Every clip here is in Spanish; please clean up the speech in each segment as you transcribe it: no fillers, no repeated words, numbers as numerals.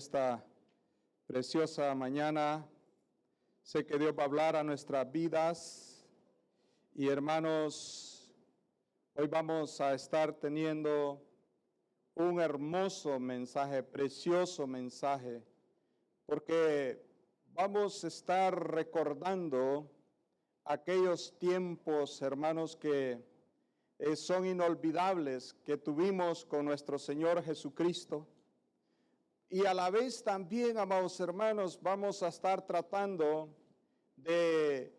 esta preciosa mañana. Sé que Dios va a hablar a nuestras vidas. Y hermanos, hoy vamos a estar teniendo un hermoso mensaje, precioso mensaje, porque vamos a estar recordando aquellos tiempos, hermanos, que son inolvidables que tuvimos con nuestro Señor Jesucristo. Y a la vez también, amados hermanos, vamos a estar tratando de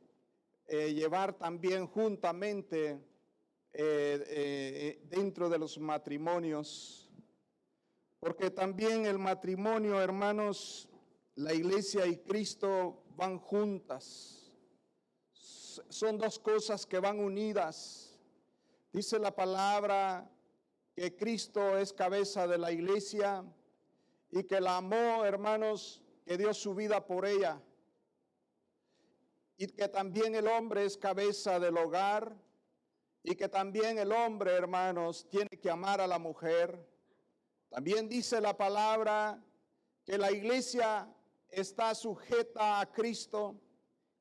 llevar también juntamente dentro de los matrimonios, porque también el matrimonio, hermanos, la iglesia y Cristo van juntas. Son dos cosas que van unidas. Dice la palabra que Cristo es cabeza de la iglesia y que la amó, hermanos, que dio su vida por ella. Y que también el hombre es cabeza del hogar y que también el hombre, hermanos, tiene que amar a la mujer. También dice la palabra que la iglesia está sujeta a Cristo,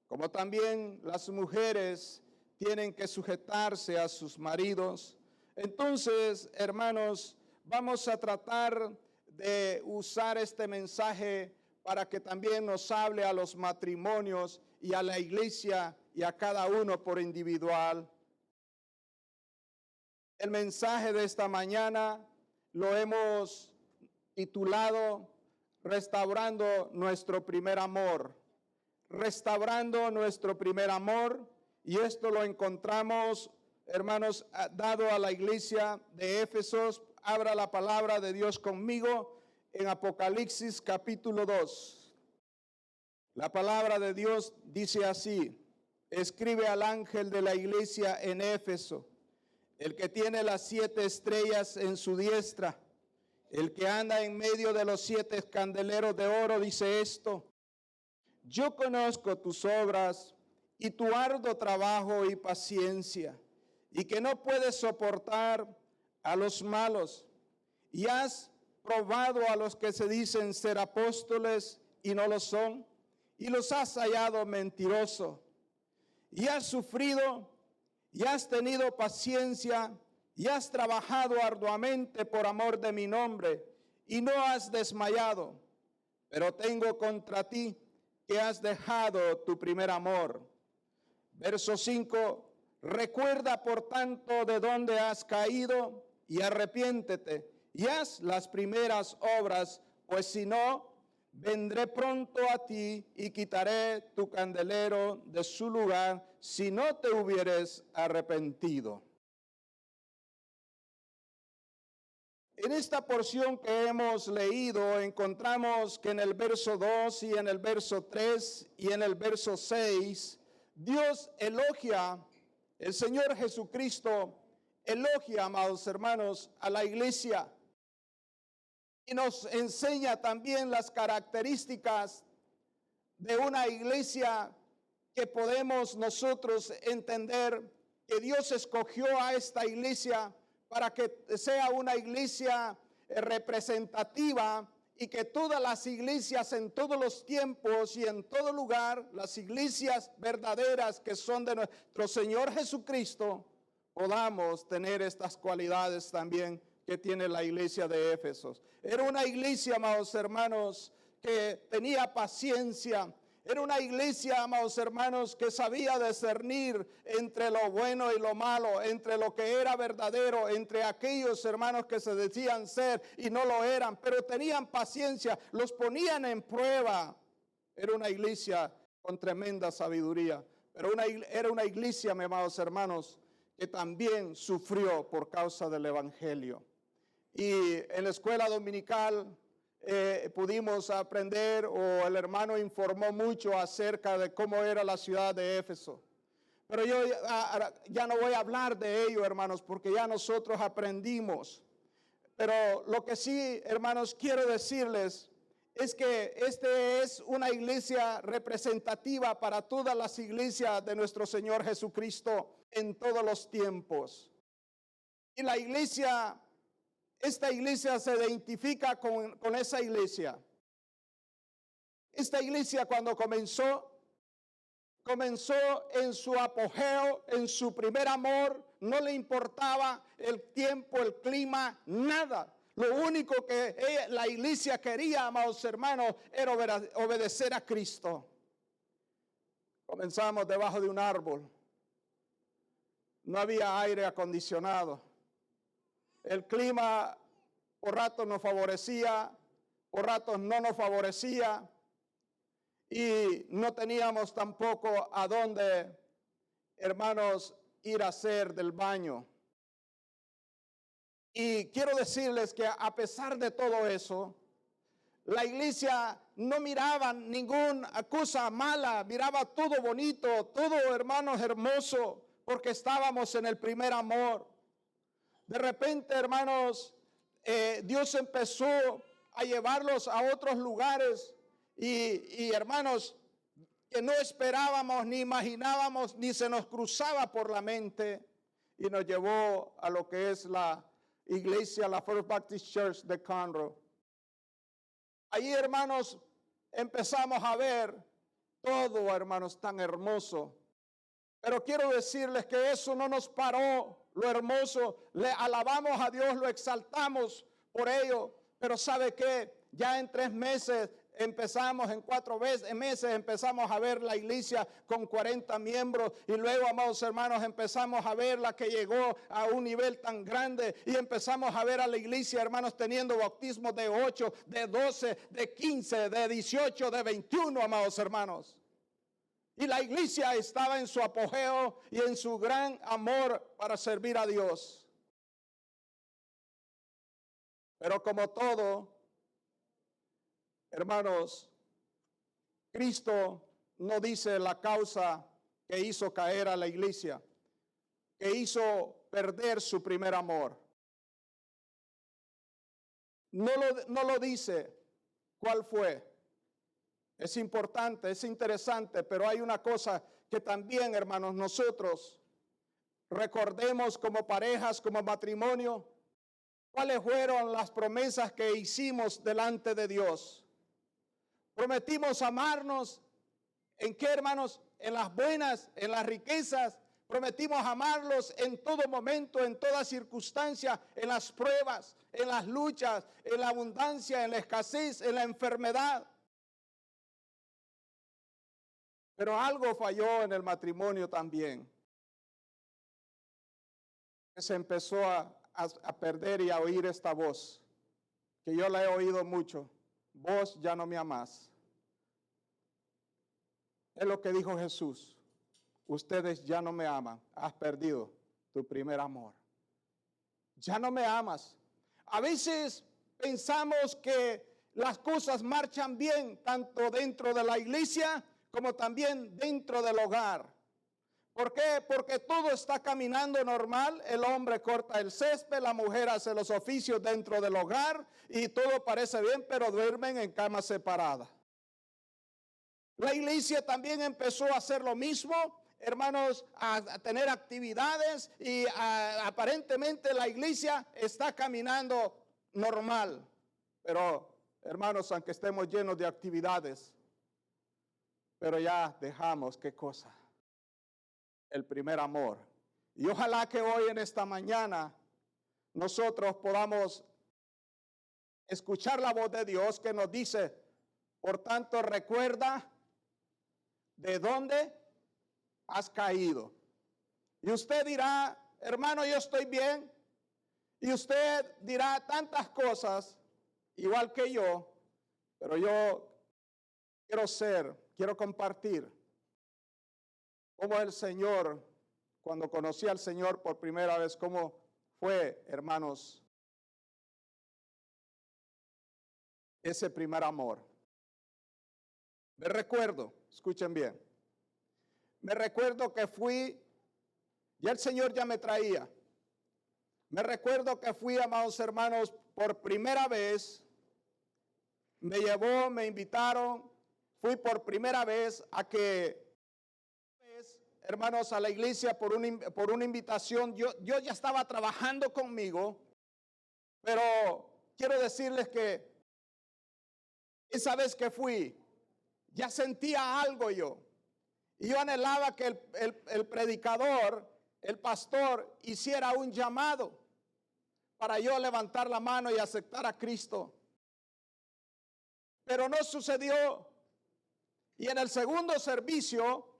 como también las mujeres tienen que sujetarse a sus maridos. Entonces, hermanos, vamos a tratar de usar este mensaje para que también nos hable a los matrimonios y a la iglesia y a cada uno por individual. El mensaje de esta mañana lo hemos titulado Restaurando nuestro primer amor. Restaurando nuestro primer amor. Y esto lo encontramos, hermanos, dado a la iglesia de Éfesos. Abra la palabra de Dios conmigo en Apocalipsis capítulo 2. La palabra de Dios dice así: escribe al ángel de la iglesia en Éfeso, el que tiene las 7 estrellas en su diestra, el que anda en medio de los 7 candeleros de oro, dice esto: yo conozco tus obras y tu arduo trabajo y paciencia, y que no puedes soportar a los malos, y has probado a los que se dicen ser apóstoles y no lo son, y los has hallado mentirosos, y has sufrido, y has tenido paciencia, y has trabajado arduamente por amor de mi nombre, y no has desmayado. Pero tengo contra ti que has dejado tu primer amor. Verso 5, recuerda por tanto de dónde has caído, y arrepiéntete, y haz las primeras obras, pues si no, vendré pronto a ti y quitaré tu candelero de su lugar si no te hubieres arrepentido. En esta porción que hemos leído encontramos que en el verso 2 y en el verso 3 y en el verso 6, Dios elogia, el Señor Jesucristo elogia, amados hermanos, a la iglesia. Y nos enseña también las características de una iglesia que podemos nosotros entender que Dios escogió a esta iglesia para que sea una iglesia representativa y que todas las iglesias en todos los tiempos y en todo lugar, las iglesias verdaderas que son de nuestro Señor Jesucristo, podamos tener estas cualidades también que tiene la iglesia de Éfesos. Era una iglesia, amados hermanos, que tenía paciencia. Era una iglesia, amados hermanos, que sabía discernir entre lo bueno y lo malo, entre lo que era verdadero, entre aquellos hermanos que se decían ser y no lo eran, pero tenían paciencia, los ponían en prueba. Era una iglesia con tremenda sabiduría, pero era una iglesia, amados hermanos, que también sufrió por causa del evangelio. Y en la escuela dominical pudimos aprender, o el hermano informó mucho acerca de cómo era la ciudad de Éfeso. Pero yo ya no voy a hablar de ello, hermanos, porque ya nosotros aprendimos. Pero lo que sí, hermanos, quiero decirles es que esta es una iglesia representativa para todas las iglesias de nuestro Señor Jesucristo en todos los tiempos. Y la iglesia, esta iglesia se identifica con esa iglesia. Esta iglesia cuando comenzó en su apogeo, en su primer amor, no le importaba el tiempo, el clima, nada. Lo único que la iglesia quería, amados hermanos, era obedecer a Cristo. Comenzamos debajo de un árbol. No había aire acondicionado. El clima por ratos nos favorecía, por ratos no nos favorecía. Y no teníamos tampoco a dónde, hermanos, ir a hacer del baño. Y quiero decirles que a pesar de todo eso, la iglesia no miraba ninguna cosa mala, miraba todo bonito, todo, hermanos, hermoso, porque estábamos en el primer amor. De repente, hermanos, Dios empezó a llevarlos a otros lugares y hermanos, que no esperábamos, ni imaginábamos, ni se nos cruzaba por la mente, y nos llevó a lo que es la iglesia, la First Baptist Church de Conroe. Allí, hermanos, empezamos a ver todo, hermanos, tan hermoso. Pero quiero decirles que eso no nos paró lo hermoso. Le alabamos a Dios, lo exaltamos por ello. Pero ¿sabe qué? Ya en 3 meses empezamos, en 4 meses empezamos a ver la iglesia con 40 miembros. Y luego, amados hermanos, empezamos a ver la que llegó a un nivel tan grande. Y empezamos a ver a la iglesia, hermanos, teniendo bautismos de 8, de 12, de 15, de 18, de 21, amados hermanos. Y la iglesia estaba en su apogeo y en su gran amor para servir a Dios. Pero como todo, hermanos, Cristo no dice la causa que hizo caer a la iglesia, que hizo perder su primer amor. No lo dice cuál fue. Es importante, es interesante, pero hay una cosa que también, hermanos, nosotros recordemos como parejas, como matrimonio, cuáles fueron las promesas que hicimos delante de Dios. Prometimos amarnos, ¿en qué, hermanos? En las buenas, en las riquezas. Prometimos amarlos en todo momento, en toda circunstancia, en las pruebas, en las luchas, en la abundancia, en la escasez, en la enfermedad. Pero algo falló en el matrimonio también. Se empezó a perder y a oír esta voz, que yo la he oído mucho. Vos ya no me amás. Es lo que dijo Jesús. Ustedes ya no me aman. Has perdido tu primer amor. Ya no me amas. A veces pensamos que las cosas marchan bien, tanto dentro de la iglesia como también dentro del hogar. ¿Por qué? Porque todo está caminando normal. El hombre corta el césped, la mujer hace los oficios dentro del hogar y todo parece bien, pero duermen en camas separadas. La iglesia también empezó a hacer lo mismo, hermanos, a tener actividades y aparentemente la iglesia está caminando normal. Pero, hermanos, aunque estemos llenos de actividades, pero ya dejamos, ¿qué cosa? El primer amor. Y ojalá que hoy en esta mañana nosotros podamos escuchar la voz de Dios que nos dice, por tanto, recuerda de dónde has caído. Y usted dirá, hermano, yo estoy bien. Y usted dirá tantas cosas, igual que yo, pero yo quiero compartir cómo el Señor, cuando conocí al Señor por primera vez, cómo fue, hermanos, ese primer amor. Me recuerdo, escuchen bien, me recuerdo que fui, ya el Señor ya me traía. Me recuerdo que fui, amados hermanos, por primera vez, me llevó, me invitaron, fui por primera vez hermanos, a la iglesia por una invitación. Yo ya estaba trabajando conmigo, pero quiero decirles que esa vez que fui, Ya sentía algo yo. Y yo anhelaba que el predicador, el pastor, hiciera un llamado para yo levantar la mano y aceptar a Cristo. Pero no sucedió. Y en el segundo servicio,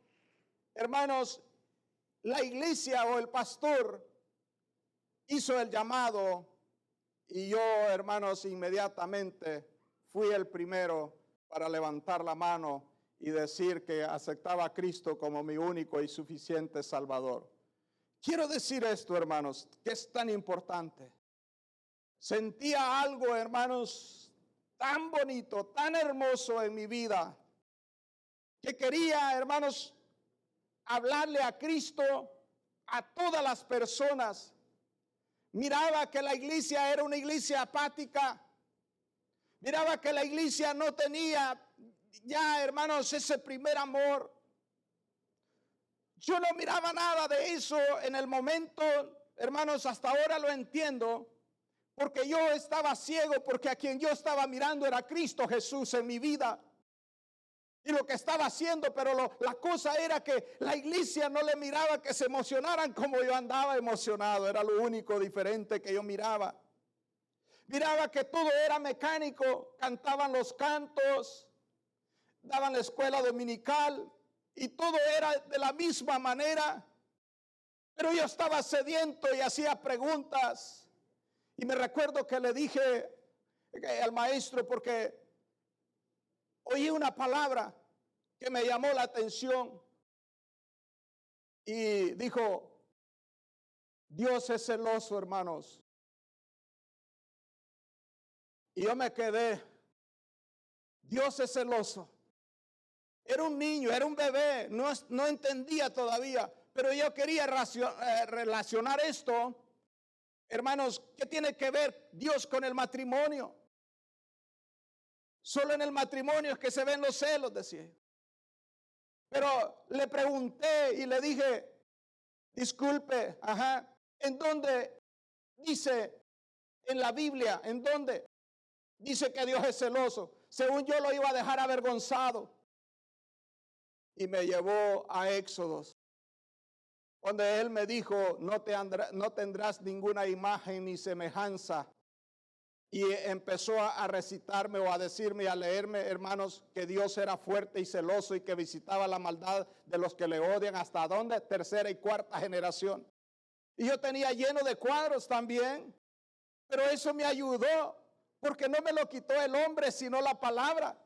hermanos, la iglesia o el pastor hizo el llamado y yo, hermanos, inmediatamente fui el primero para levantar la mano y decir que aceptaba a Cristo como mi único y suficiente Salvador. Quiero decir esto, hermanos, que es tan importante. Sentía algo, hermanos, tan bonito, tan hermoso en mi vida, que quería, hermanos, hablarle a Cristo a todas las personas. Miraba que la iglesia era una iglesia apática. Miraba que la iglesia no tenía ya, hermanos, ese primer amor. Yo no miraba nada de eso en el momento, hermanos, hasta ahora lo entiendo, porque yo estaba ciego, porque a quien yo estaba mirando era Cristo Jesús en mi vida. Y lo que estaba haciendo, pero la cosa era que la iglesia no le miraba que se emocionaran como yo andaba emocionado. Era lo único diferente que yo miraba. Miraba que todo era mecánico, cantaban los cantos, daban la escuela dominical y todo era de la misma manera. Pero yo estaba sediento y hacía preguntas. Y me recuerdo que le dije al maestro, porque oí una palabra que me llamó la atención y dijo, Dios es celoso, hermanos. Y yo me quedé, Dios es celoso. Era un niño, era un bebé, no entendía todavía, pero yo quería relacionar esto, hermanos, ¿qué tiene que ver Dios con el matrimonio? Solo en el matrimonio es que se ven los celos, decía. Pero le pregunté y le dije, disculpe, ¿en dónde dice en la Biblia, en dónde dice que Dios es celoso? Según yo lo iba a dejar avergonzado. Y me llevó a Éxodos, donde él me dijo, no tendrás ninguna imagen ni semejanza. Y empezó a recitarme o a decirme, a leerme, hermanos, que Dios era fuerte y celoso y que visitaba la maldad de los que le odian. ¿Hasta dónde? Tercera y cuarta generación. Y yo tenía lleno de cuadros también. Pero eso me ayudó, porque no me lo quitó el hombre, sino la palabra.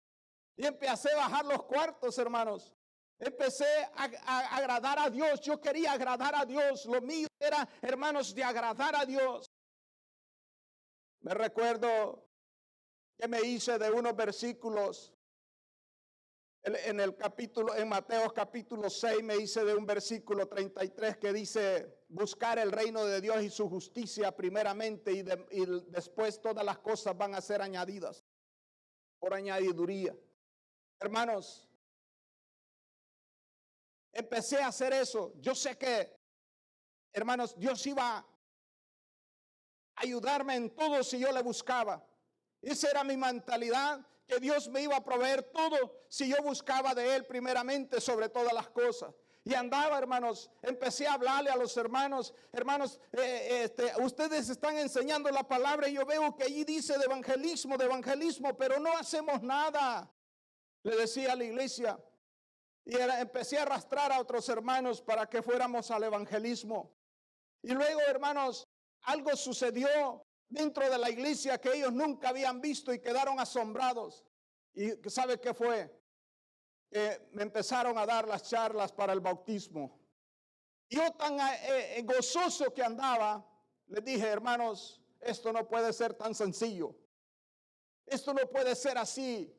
Y empecé a bajar los cuartos, hermanos. Empecé a agradar a Dios. Yo quería agradar a Dios. Lo mío era, hermanos, de agradar a Dios. Me recuerdo que me hice de unos versículos en Mateo capítulo 6 me hice de un versículo 33 que dice, buscar el reino de Dios y su justicia primeramente y después todas las cosas van a ser añadidas por añadiduría. Hermanos, empecé a hacer eso. Yo sé que, hermanos, Dios iba a ayudarme en todo si yo le buscaba. Esa era mi mentalidad, que Dios me iba a proveer todo si yo buscaba de Él primeramente sobre todas las cosas. Y andaba, hermanos, empecé a hablarle a los hermanos, ustedes están enseñando la palabra y yo veo que allí dice de evangelismo, pero no hacemos nada. Le decía a la iglesia y empecé a arrastrar a otros hermanos para que fuéramos al evangelismo. Y luego, hermanos, algo sucedió dentro de la iglesia que ellos nunca habían visto y quedaron asombrados. ¿Y sabe qué fue? Que me empezaron a dar las charlas para el bautismo. Yo tan gozoso que andaba, les dije, hermanos, esto no puede ser tan sencillo. Esto no puede ser así.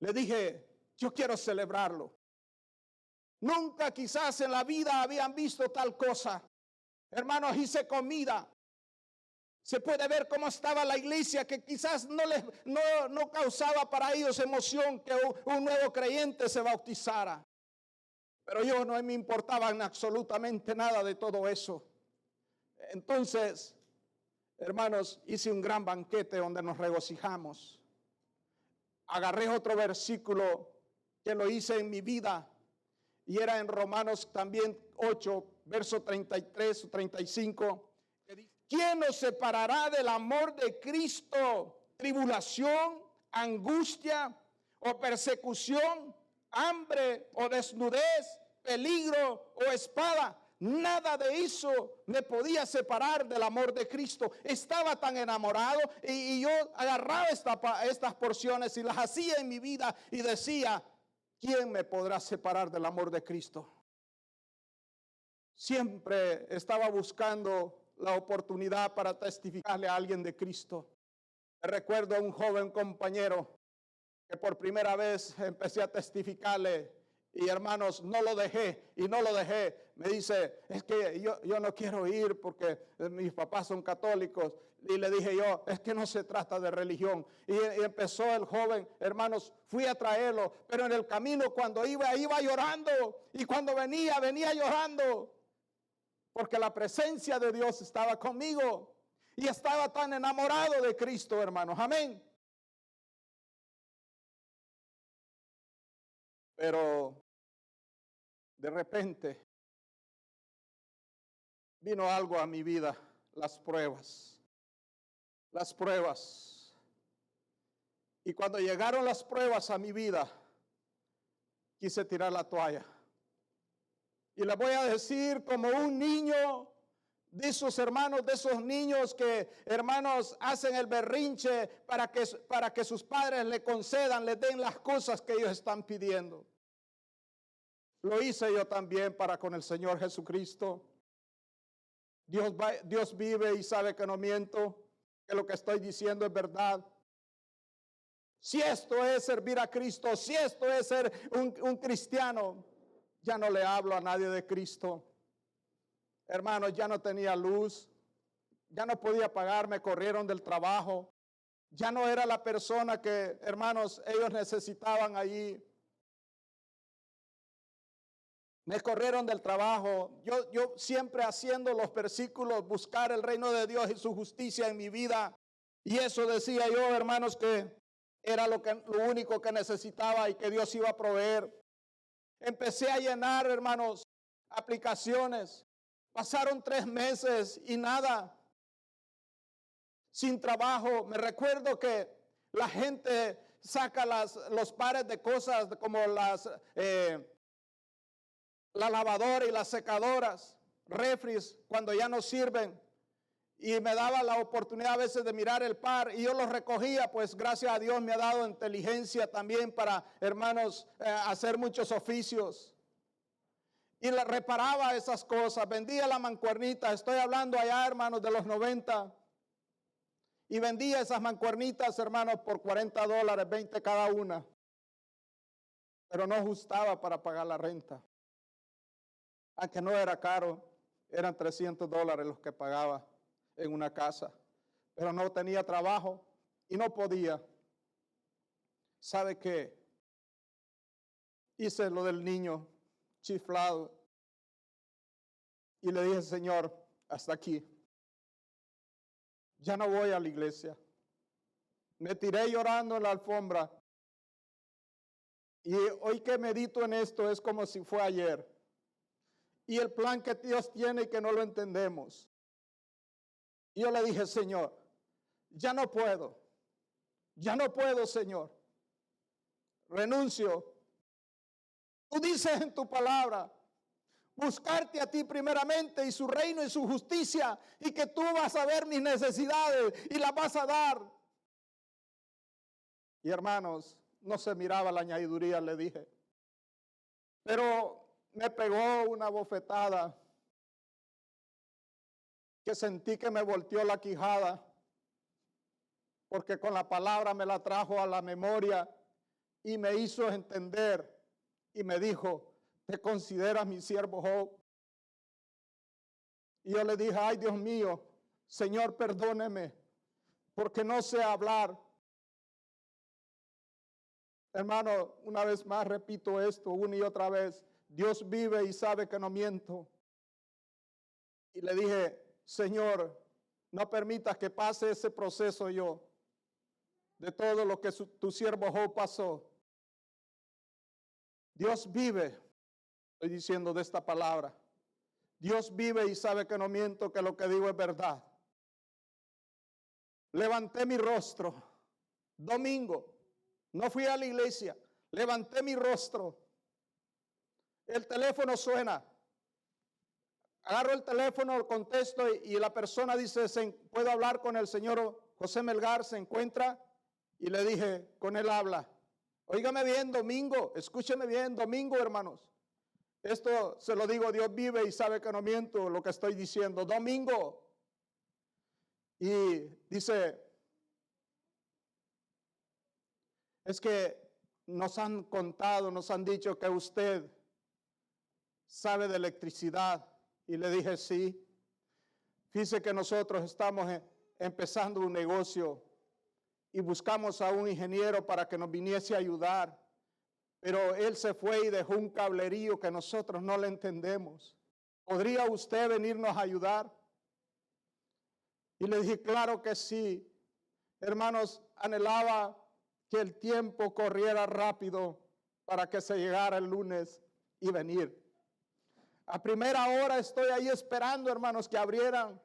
Le dije, yo quiero celebrarlo. Nunca quizás en la vida habían visto tal cosa. Hermanos, hice comida. Se puede ver cómo estaba la iglesia, que quizás no causaba para ellos emoción que un nuevo creyente se bautizara. Pero yo no me importaba absolutamente nada de todo eso. Entonces, hermanos, hice un gran banquete donde nos regocijamos. Agarré otro versículo que lo hice en mi vida. Y era en Romanos también 8, verso 33 o 35. ¿Quién nos separará del amor de Cristo? ¿Tribulación, angustia o persecución, hambre o desnudez, peligro o espada? Nada de eso me podía separar del amor de Cristo. Estaba tan enamorado y yo agarraba estas porciones y las hacía en mi vida y decía, ¿quién me podrá separar del amor de Cristo? Siempre estaba buscando la oportunidad para testificarle a alguien de Cristo. Recuerdo a un joven compañero que por primera vez empecé a testificarle y hermanos, no lo dejé y no lo dejé. Me dice, es que yo no quiero ir porque mis papás son católicos. Y le dije yo, es que no se trata de religión. Y empezó el joven, hermanos, fui a traerlo, pero en el camino cuando iba llorando y cuando venía llorando. Porque la presencia de Dios estaba conmigo y estaba tan enamorado de Cristo, hermanos. Amén. Pero de repente vino algo a mi vida, las pruebas. Las pruebas. Y cuando llegaron las pruebas a mi vida, quise tirar la toalla. Y le voy a decir como un niño de esos hermanos, de esos niños que, hermanos, hacen el berrinche para que sus padres le concedan, les den las cosas que ellos están pidiendo. Lo hice yo también para con el Señor Jesucristo. Dios vive y sabe que no miento, que lo que estoy diciendo es verdad. Si esto es servir a Cristo, si esto es ser un cristiano, ya no le hablo a nadie de Cristo. Hermanos, ya no tenía luz, ya no podía pagar, me corrieron del trabajo. Ya no era la persona que, hermanos, ellos necesitaban allí. Me corrieron del trabajo. Yo siempre haciendo los versículos, buscar el reino de Dios y su justicia en mi vida. Y eso decía yo, hermanos, que era lo único que necesitaba y que Dios iba a proveer. Empecé a llenar, hermanos, aplicaciones. Pasaron 3 meses y nada. Sin trabajo. Me recuerdo que la gente saca los pares de cosas como la lavadora y las secadoras, refris, cuando ya no sirven. Y me daba la oportunidad a veces de mirar el par y yo los recogía, pues gracias a Dios me ha dado inteligencia también para, hermanos, hacer muchos oficios. Y reparaba esas cosas, vendía la mancuernita, estoy hablando allá, hermanos, de los 90. Y vendía esas mancuernitas, hermanos, por $40, 20 cada una. Pero no ajustaba para pagar la renta. Aunque no era caro, eran $300 los que pagaba en una casa. Pero no tenía trabajo y no podía. ¿Sabe qué? Hice lo del niño chiflado. Y le dije, Señor, hasta aquí. Ya no voy a la iglesia. Me tiré llorando en la alfombra. Y hoy que medito en esto es como si fue ayer. Y el plan que Dios tiene y que no lo entendemos. Y yo le dije, Señor, ya no puedo. Ya no puedo, Señor. Renuncio. Tú dices en tu palabra, buscarte a ti primeramente y su reino y su justicia, y que tú vas a ver mis necesidades y las vas a dar. Y hermanos, no se miraba la añadiduría, le dije. Pero me pegó una bofetada que sentí que me volteó la quijada, porque con la palabra me la trajo a la memoria y me hizo entender y me dijo, ¿te consideras mi siervo Job? Y yo le dije, ay Dios mío, Señor, perdóneme, porque no sé hablar. Hermano, una vez más repito esto, una y otra vez, Dios vive y sabe que no miento. Y le dije, Señor, no permitas que pase ese proceso yo, de todo lo que tu siervo Job pasó. Dios vive. Estoy diciendo de esta palabra. Dios vive y sabe que no miento, que lo que digo es verdad. Levanté mi rostro, domingo, no fui a la iglesia, levanté mi rostro. El teléfono suena. Agarro el teléfono, contesto y la persona dice, ¿puedo hablar con el señor José Melgar? Se encuentra y le dije, con él habla. Óigame bien, domingo, escúcheme bien, domingo, hermanos. Esto se lo digo, Dios vive y sabe que no miento lo que estoy diciendo. Domingo. Y dice, es que nos han contado, nos han dicho que usted sabe de electricidad. Y le dije, sí. Fíjese que nosotros estamos empezando un negocio y buscamos a un ingeniero para que nos viniese a ayudar. Pero él se fue y dejó un cablerío que nosotros no le entendemos. ¿Podría usted venirnos a ayudar? Y le dije, claro que sí. Hermanos, anhelaba que el tiempo corriera rápido para que se llegara el lunes y venir. A primera hora estoy ahí esperando, hermanos, que abrieran.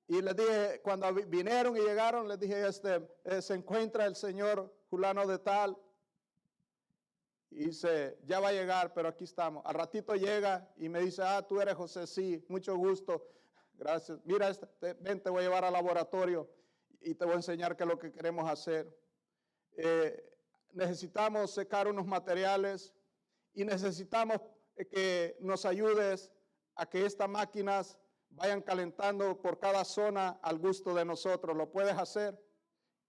Y les dije, cuando vinieron y llegaron, les dije, se encuentra el señor fulano de tal. Y dice, ya va a llegar, pero aquí estamos. Al ratito llega y me dice, tú eres José, sí, mucho gusto. Gracias. Mira, ven, te voy a llevar al laboratorio y te voy a enseñar qué es lo que queremos hacer. Necesitamos secar unos materiales y necesitamos que nos ayudes a que estas máquinas vayan calentando por cada zona al gusto de nosotros. ¿Lo puedes hacer?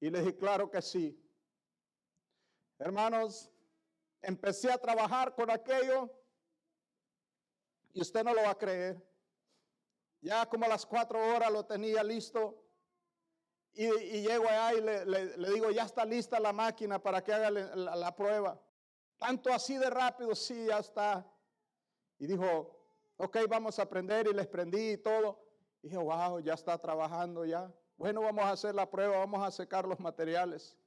Y le dije, claro que sí. Hermanos, empecé a trabajar con aquello y usted no lo va a creer. Ya como a las 4 horas lo tenía listo y llego allá y le digo, ya está lista la máquina para que haga la prueba. Tanto así de rápido, sí, ya está. Y dijo, ok, vamos a aprender y les prendí y todo. Y dije, wow, ya está trabajando ya. Bueno, vamos a hacer la prueba, vamos a secar los materiales.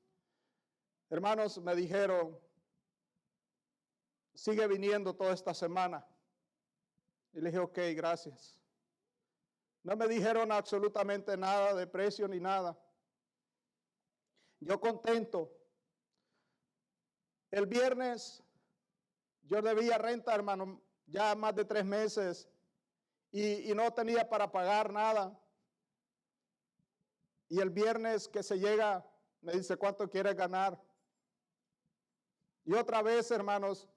Hermanos, me dijeron, sigue viniendo toda esta semana. Y le dije, ok, gracias. No me dijeron absolutamente nada de precio ni nada. Yo contento. El viernes yo debía renta, hermano, ya más de 3 meses y no tenía para pagar nada. Y el viernes que se llega, me dice, ¿cuánto quieres ganar? Y otra vez, hermanos,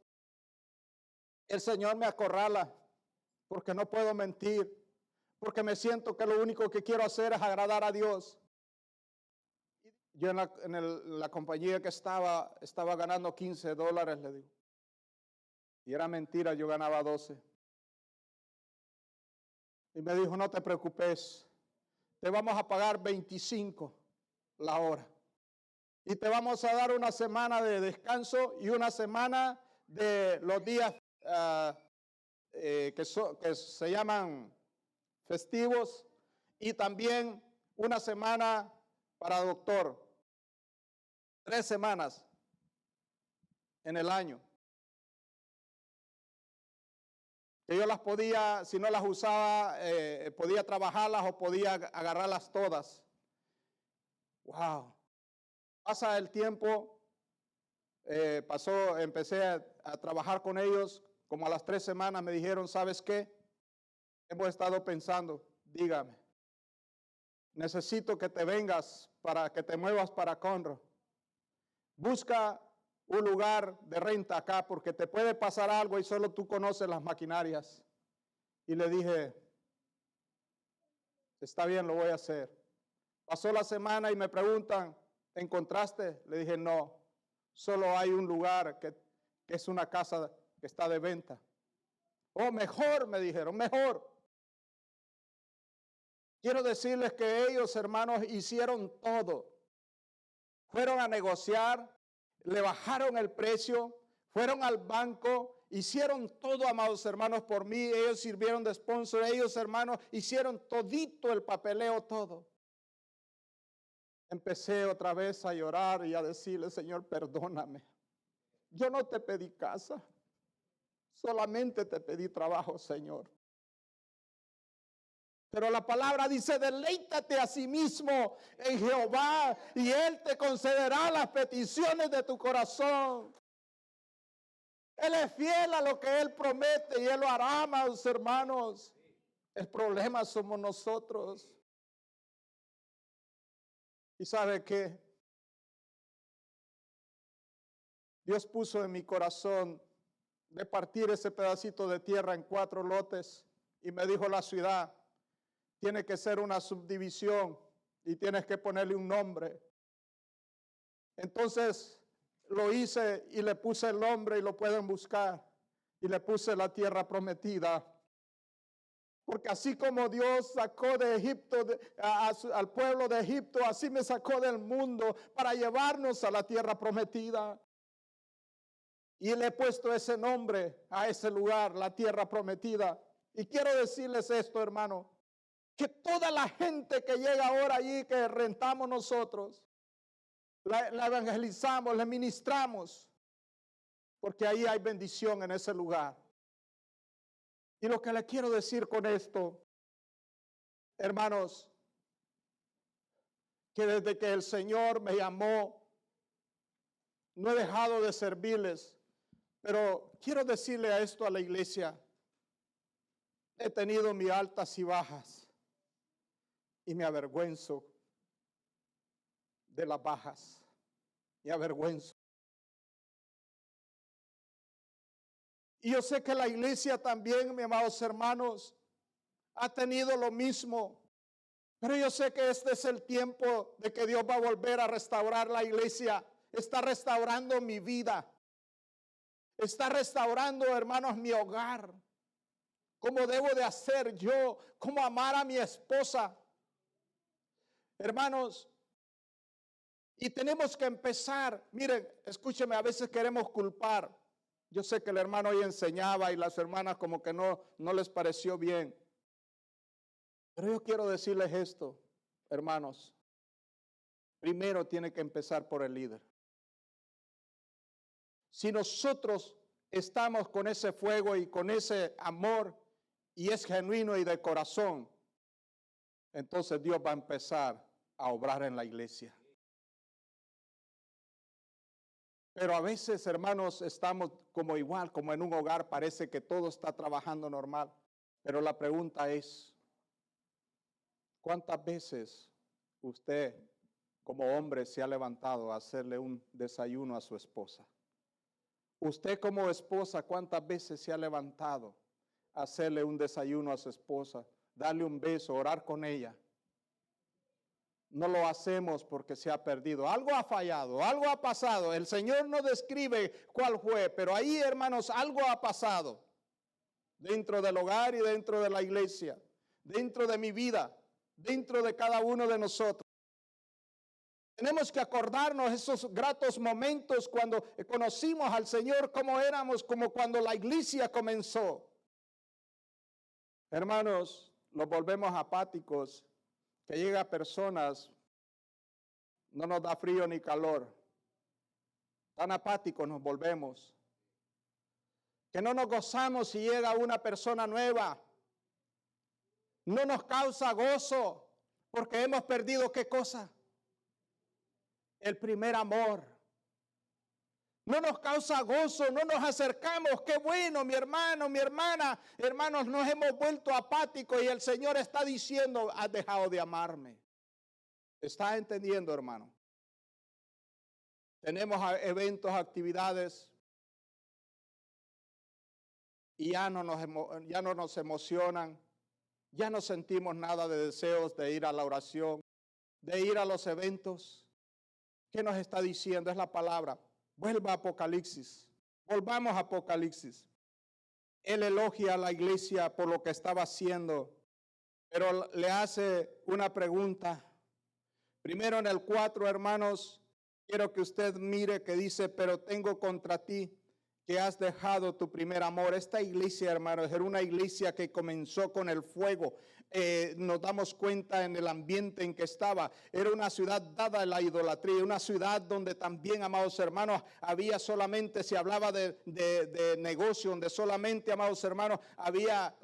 el Señor me acorrala porque no puedo mentir, porque me siento que lo único que quiero hacer es agradar a Dios. Yo en la compañía que estaba ganando $15, le digo. Y era mentira, yo ganaba 12. Y me dijo, no te preocupes, te vamos a pagar 25 la hora. Y te vamos a dar una semana de descanso y una semana de los días que se llaman festivos y también una semana para doctor. 3 semanas en el año. Que yo las podía, si no las usaba, podía trabajarlas o podía agarrarlas todas. Wow. Pasa el tiempo, empecé a trabajar con ellos, como a las 3 semanas me dijeron, ¿sabes qué? Hemos estado pensando, dígame, necesito que te vengas para que te muevas para Conroe. Busca un lugar de renta acá porque te puede pasar algo y solo tú conoces las maquinarias. Y le dije, está bien, lo voy a hacer. Pasó la semana y me preguntan, ¿te encontraste? Le dije, no, solo hay un lugar que es una casa que está de venta. Oh, mejor, me dijeron, mejor. Quiero decirles que ellos, hermanos, hicieron todo. Fueron a negociar, le bajaron el precio, fueron al banco, hicieron todo, amados hermanos, por mí. Ellos sirvieron de sponsor, ellos, hermanos, hicieron todito el papeleo, todo. Empecé otra vez a llorar y a decirle, Señor, perdóname. yo no te pedí casa, solamente te pedí trabajo, Señor. Pero la palabra dice, deleítate a sí mismo en Jehová y Él te concederá las peticiones de tu corazón. Él es fiel a lo que Él promete y Él lo hará, amados hermanos. El problema somos nosotros. ¿Y sabe qué? Dios puso en mi corazón de partir ese pedacito de tierra en 4 lotes y me dijo la ciudad tiene que ser una subdivisión y tienes que ponerle un nombre. Entonces lo hice y le puse el nombre y lo pueden buscar y le puse la tierra prometida. Porque así como Dios sacó de Egipto al pueblo de Egipto, así me sacó del mundo para llevarnos a la tierra prometida. Y le he puesto ese nombre a ese lugar, la tierra prometida. Y quiero decirles esto, hermano, que toda la gente que llega ahora allí, que rentamos nosotros, la evangelizamos, le ministramos, porque ahí hay bendición en ese lugar. Y lo que le quiero decir con esto, hermanos, que desde que el Señor me llamó, no he dejado de servirles, pero quiero decirle a esto a la iglesia, he tenido mis altas y bajas y me avergüenzo de las bajas, me avergüenzo. Y yo sé que la iglesia también, mis amados hermanos, ha tenido lo mismo. Pero yo sé que este es el tiempo de que Dios va a volver a restaurar la iglesia. Está restaurando mi vida. Está restaurando, hermanos, mi hogar. ¿Cómo debo de hacer yo? ¿Cómo amar a mi esposa? Hermanos, y tenemos que empezar. Miren, escúcheme, a veces queremos culpar. Yo sé que el hermano hoy enseñaba y las hermanas como que no les pareció bien. Pero yo quiero decirles esto, hermanos. Primero tiene que empezar por el líder. Si nosotros estamos con ese fuego y con ese amor y es genuino y de corazón, entonces Dios va a empezar a obrar en la iglesia. Pero a veces, hermanos, estamos como igual, como en un hogar, parece que todo está trabajando normal. Pero la pregunta es, ¿cuántas veces usted como hombre se ha levantado a hacerle un desayuno a su esposa? Usted como esposa, ¿cuántas veces se ha levantado a hacerle un desayuno a su esposa, darle un beso, orar con ella? No lo hacemos porque se ha perdido. Algo ha fallado, algo ha pasado. El Señor no describe cuál fue, pero ahí, hermanos, algo ha pasado dentro del hogar y dentro de la iglesia, dentro de mi vida, dentro de cada uno de nosotros. Tenemos que acordarnos esos gratos momentos cuando conocimos al Señor, cómo éramos, como cuando la iglesia comenzó. Hermanos, nos volvemos apáticos, que llega personas, no nos da frío ni calor. Tan apáticos nos volvemos. Que no nos gozamos si llega una persona nueva. No nos causa gozo, porque hemos perdido ¿qué cosa? El primer amor. No nos causa gozo, no nos acercamos. Qué bueno, mi hermano, mi hermana. Hermanos, nos hemos vuelto apáticos y el Señor está diciendo, has dejado de amarme. ¿Está entendiendo, hermano? Tenemos eventos, actividades y ya no nos emocionan. Ya no sentimos nada de deseos de ir a la oración, de ir a los eventos. ¿Qué nos está diciendo? Es la palabra. Vuelva a Apocalipsis. Volvamos a Apocalipsis. Él elogia a la iglesia por lo que estaba haciendo, pero le hace una pregunta. Primero en el 4, hermanos, quiero que usted mire que dice, pero tengo contra ti que has dejado tu primer amor. Esta iglesia, hermanos, era una iglesia que comenzó con el fuego. Nos damos cuenta en el ambiente en que estaba. Era una ciudad dada a la idolatría, una ciudad donde también, amados hermanos, había solamente, se hablaba de negocio, donde solamente, amados hermanos, había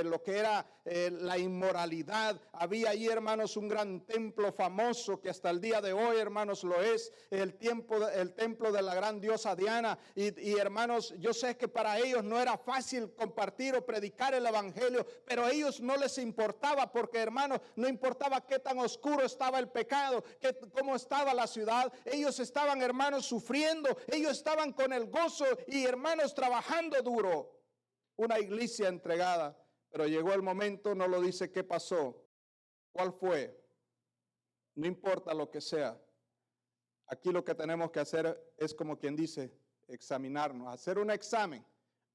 lo que era la inmoralidad. Había ahí, hermanos, un gran templo famoso que hasta el día de hoy, hermanos, lo es, el templo de la gran diosa Diana. Y hermanos, yo sé que para ellos no era fácil compartir o predicar el evangelio, pero a ellos no les importaba, porque, hermanos, no importaba qué tan oscuro estaba el pecado, cómo estaba la ciudad. Ellos estaban, hermanos, sufriendo, ellos estaban con el gozo y, hermanos, trabajando duro. Una iglesia entregada, pero llegó el momento, no lo dice qué pasó, cuál fue. No importa lo que sea. Aquí lo que tenemos que hacer es, como quien dice, examinarnos, hacer un examen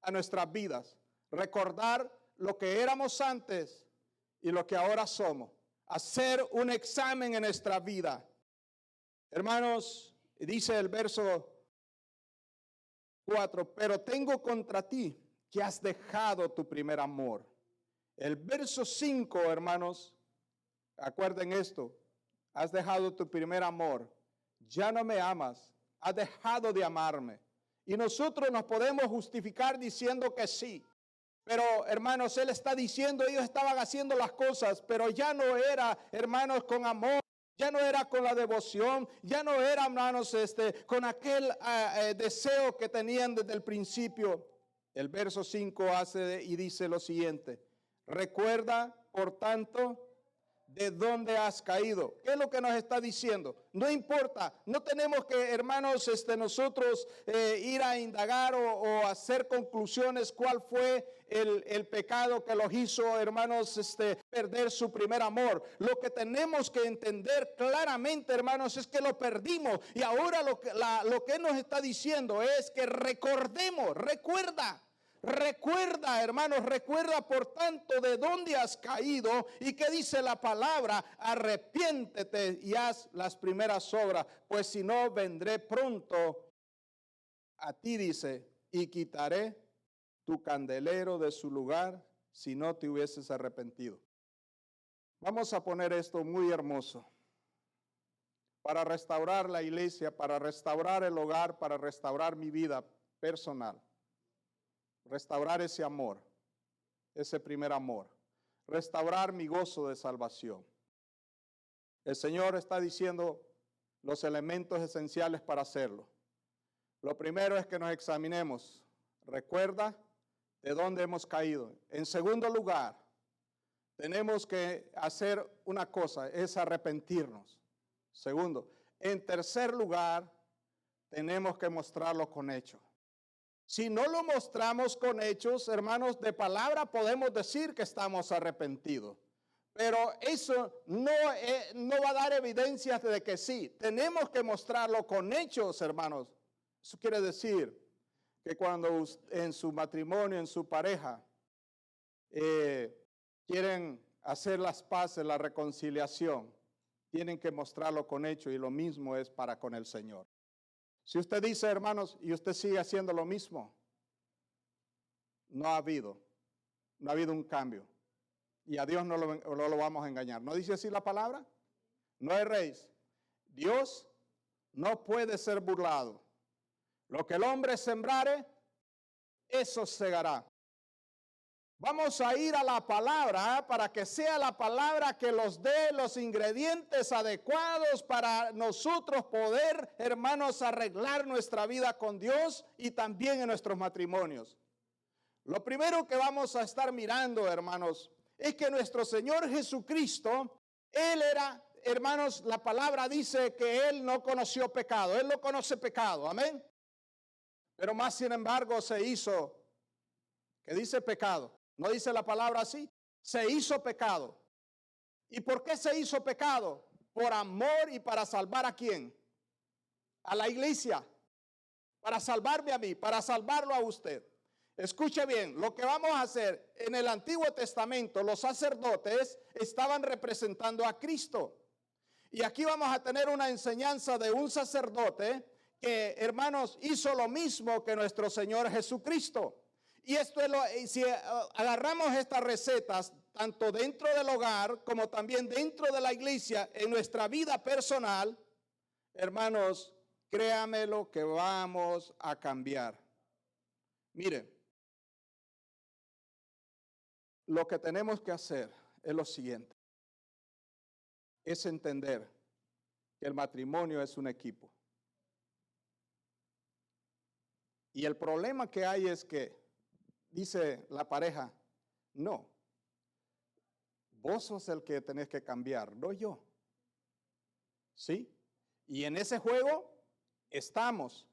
a nuestras vidas, recordar lo que éramos antes y lo que ahora somos, hacer un examen en nuestra vida. Hermanos, dice el verso 4, pero tengo contra ti que has dejado tu primer amor. El verso 5, hermanos, acuerden esto, has dejado tu primer amor, ya no me amas, has dejado de amarme. Y nosotros nos podemos justificar diciendo que sí. Pero, hermanos, él está diciendo, ellos estaban haciendo las cosas, pero ya no era, hermanos, con amor, ya no era con la devoción, ya no era, hermanos, con aquel deseo que tenían desde el principio. El verso 5 hace y dice lo siguiente: recuerda, por tanto, de dónde has caído. ¿Qué es lo que nos está diciendo? No importa, no tenemos que, hermanos, nosotros ir a indagar o hacer conclusiones cuál fue el pecado que los hizo, hermanos, perder su primer amor. Lo que tenemos que entender claramente, hermanos, es que lo perdimos. Y ahora lo que nos está diciendo es que recordemos, Recuerda, hermanos, recuerda por tanto de dónde has caído. Y que dice la palabra: arrepiéntete y haz las primeras obras, pues si no, vendré pronto a ti, dice, y quitaré tu candelero de su lugar si no te hubieses arrepentido. Vamos a poner esto muy hermoso. Para restaurar la iglesia, para restaurar el hogar, para restaurar mi vida personal. Restaurar ese amor, ese primer amor. Restaurar mi gozo de salvación. El Señor está diciendo los elementos esenciales para hacerlo. Lo primero es que nos examinemos. Recuerda de dónde hemos caído. En segundo lugar, tenemos que hacer una cosa, es arrepentirnos. Segundo. En tercer lugar, tenemos que mostrarlo con hechos. Si no lo mostramos con hechos, hermanos, de palabra podemos decir que estamos arrepentidos. Pero eso no va a dar evidencias de que sí. Tenemos que mostrarlo con hechos, hermanos. Eso quiere decir que cuando en su matrimonio, en su pareja, quieren hacer las paces, la reconciliación, tienen que mostrarlo con hechos, y lo mismo es para con el Señor. Si usted dice, hermanos, y usted sigue haciendo lo mismo, no ha habido un cambio. Y a Dios no lo vamos a engañar. ¿No dice así la palabra? No erréis. Dios no puede ser burlado. Lo que el hombre sembrare, eso segará. Vamos a ir a la palabra para que sea la palabra que nos dé los ingredientes adecuados para nosotros poder, hermanos, arreglar nuestra vida con Dios y también en nuestros matrimonios. Lo primero que vamos a estar mirando, hermanos, es que nuestro Señor Jesucristo, Él era, hermanos, la palabra dice que Él no conoció pecado. Él no conoce pecado, amén. Pero más sin embargo se hizo, que dice pecado. ¿No dice la palabra así? Se hizo pecado. ¿Y por qué se hizo pecado? Por amor y para salvar ¿a quién? A la iglesia. Para salvarme a mí, para salvarlo a usted. Escuche bien, lo que vamos a hacer en el Antiguo Testamento, los sacerdotes estaban representando a Cristo. Y aquí vamos a tener una enseñanza de un sacerdote que, hermanos, hizo lo mismo que nuestro Señor Jesucristo. Y esto es si agarramos estas recetas, tanto dentro del hogar como también dentro de la iglesia, en nuestra vida personal, hermanos, créame lo que vamos a cambiar. Mire, lo que tenemos que hacer es lo siguiente. Es entender que el matrimonio es un equipo. Y el problema que hay es que, dice la pareja, no, vos sos el que tenés que cambiar, no yo. ¿Sí? Y en ese juego estamos.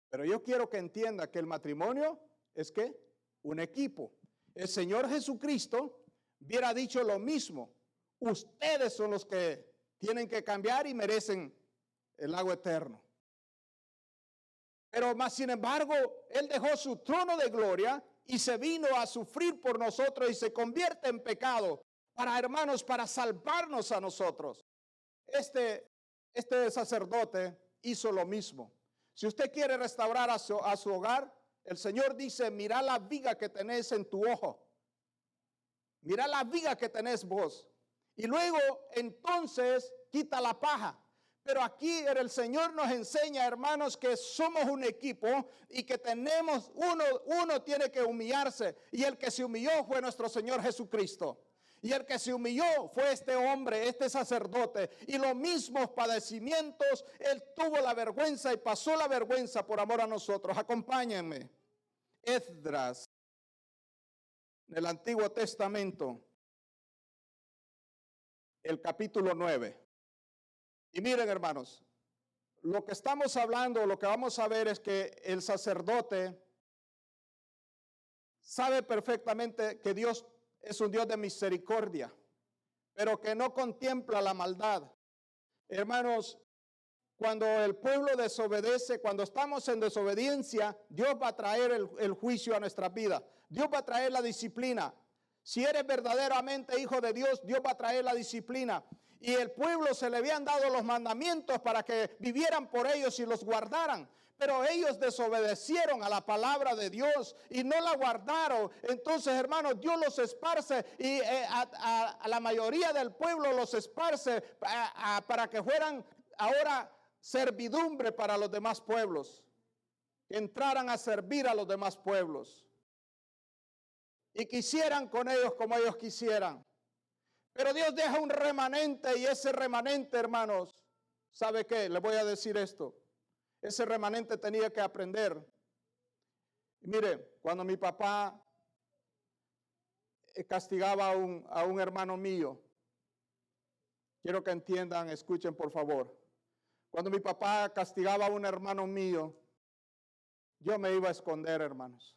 Pero yo quiero que entienda que el matrimonio es ¿qué? Un equipo. El Señor Jesucristo hubiera dicho lo mismo. Ustedes son los que tienen que cambiar y merecen el lago eterno. Pero más sin embargo, Él dejó su trono de gloria y se vino a sufrir por nosotros y se convierte en pecado para, hermanos, para salvarnos a nosotros. Este sacerdote hizo lo mismo. Si usted quiere restaurar a su hogar, el Señor dice, mira la viga que tenés en tu ojo. Mira la viga que tenés vos. Y luego, entonces, quita la paja. Pero aquí el Señor nos enseña, hermanos, que somos un equipo y que tenemos, uno tiene que humillarse. Y el que se humilló fue nuestro Señor Jesucristo. Y el que se humilló fue este hombre, este sacerdote. Y los mismos padecimientos, él tuvo la vergüenza y pasó la vergüenza por amor a nosotros. Acompáñenme. Esdras, en el Antiguo Testamento, el capítulo 9. Y miren, hermanos, lo que estamos hablando, lo que vamos a ver es que el sacerdote sabe perfectamente que Dios es un Dios de misericordia, pero que no contempla la maldad. Hermanos, cuando el pueblo desobedece, cuando estamos en desobediencia, Dios va a traer el juicio a nuestra vida. Dios va a traer la disciplina. Si eres verdaderamente hijo de Dios, Dios va a traer la disciplina. Y el pueblo se le habían dado los mandamientos para que vivieran por ellos y los guardaran. Pero ellos desobedecieron a la palabra de Dios y no la guardaron. Entonces, hermanos, Dios los esparce y a la mayoría del pueblo los esparce para que fueran ahora servidumbre para los demás pueblos. Que entraran a servir a los demás pueblos. Y quisieran con ellos como ellos quisieran. Pero Dios deja un remanente y ese remanente, hermanos, ¿sabe qué? Le voy a decir esto. Ese remanente tenía que aprender. Y mire, cuando mi papá castigaba a un hermano mío, quiero que entiendan, escuchen por favor. Cuando mi papá castigaba a un hermano mío, yo me iba a esconder, hermanos.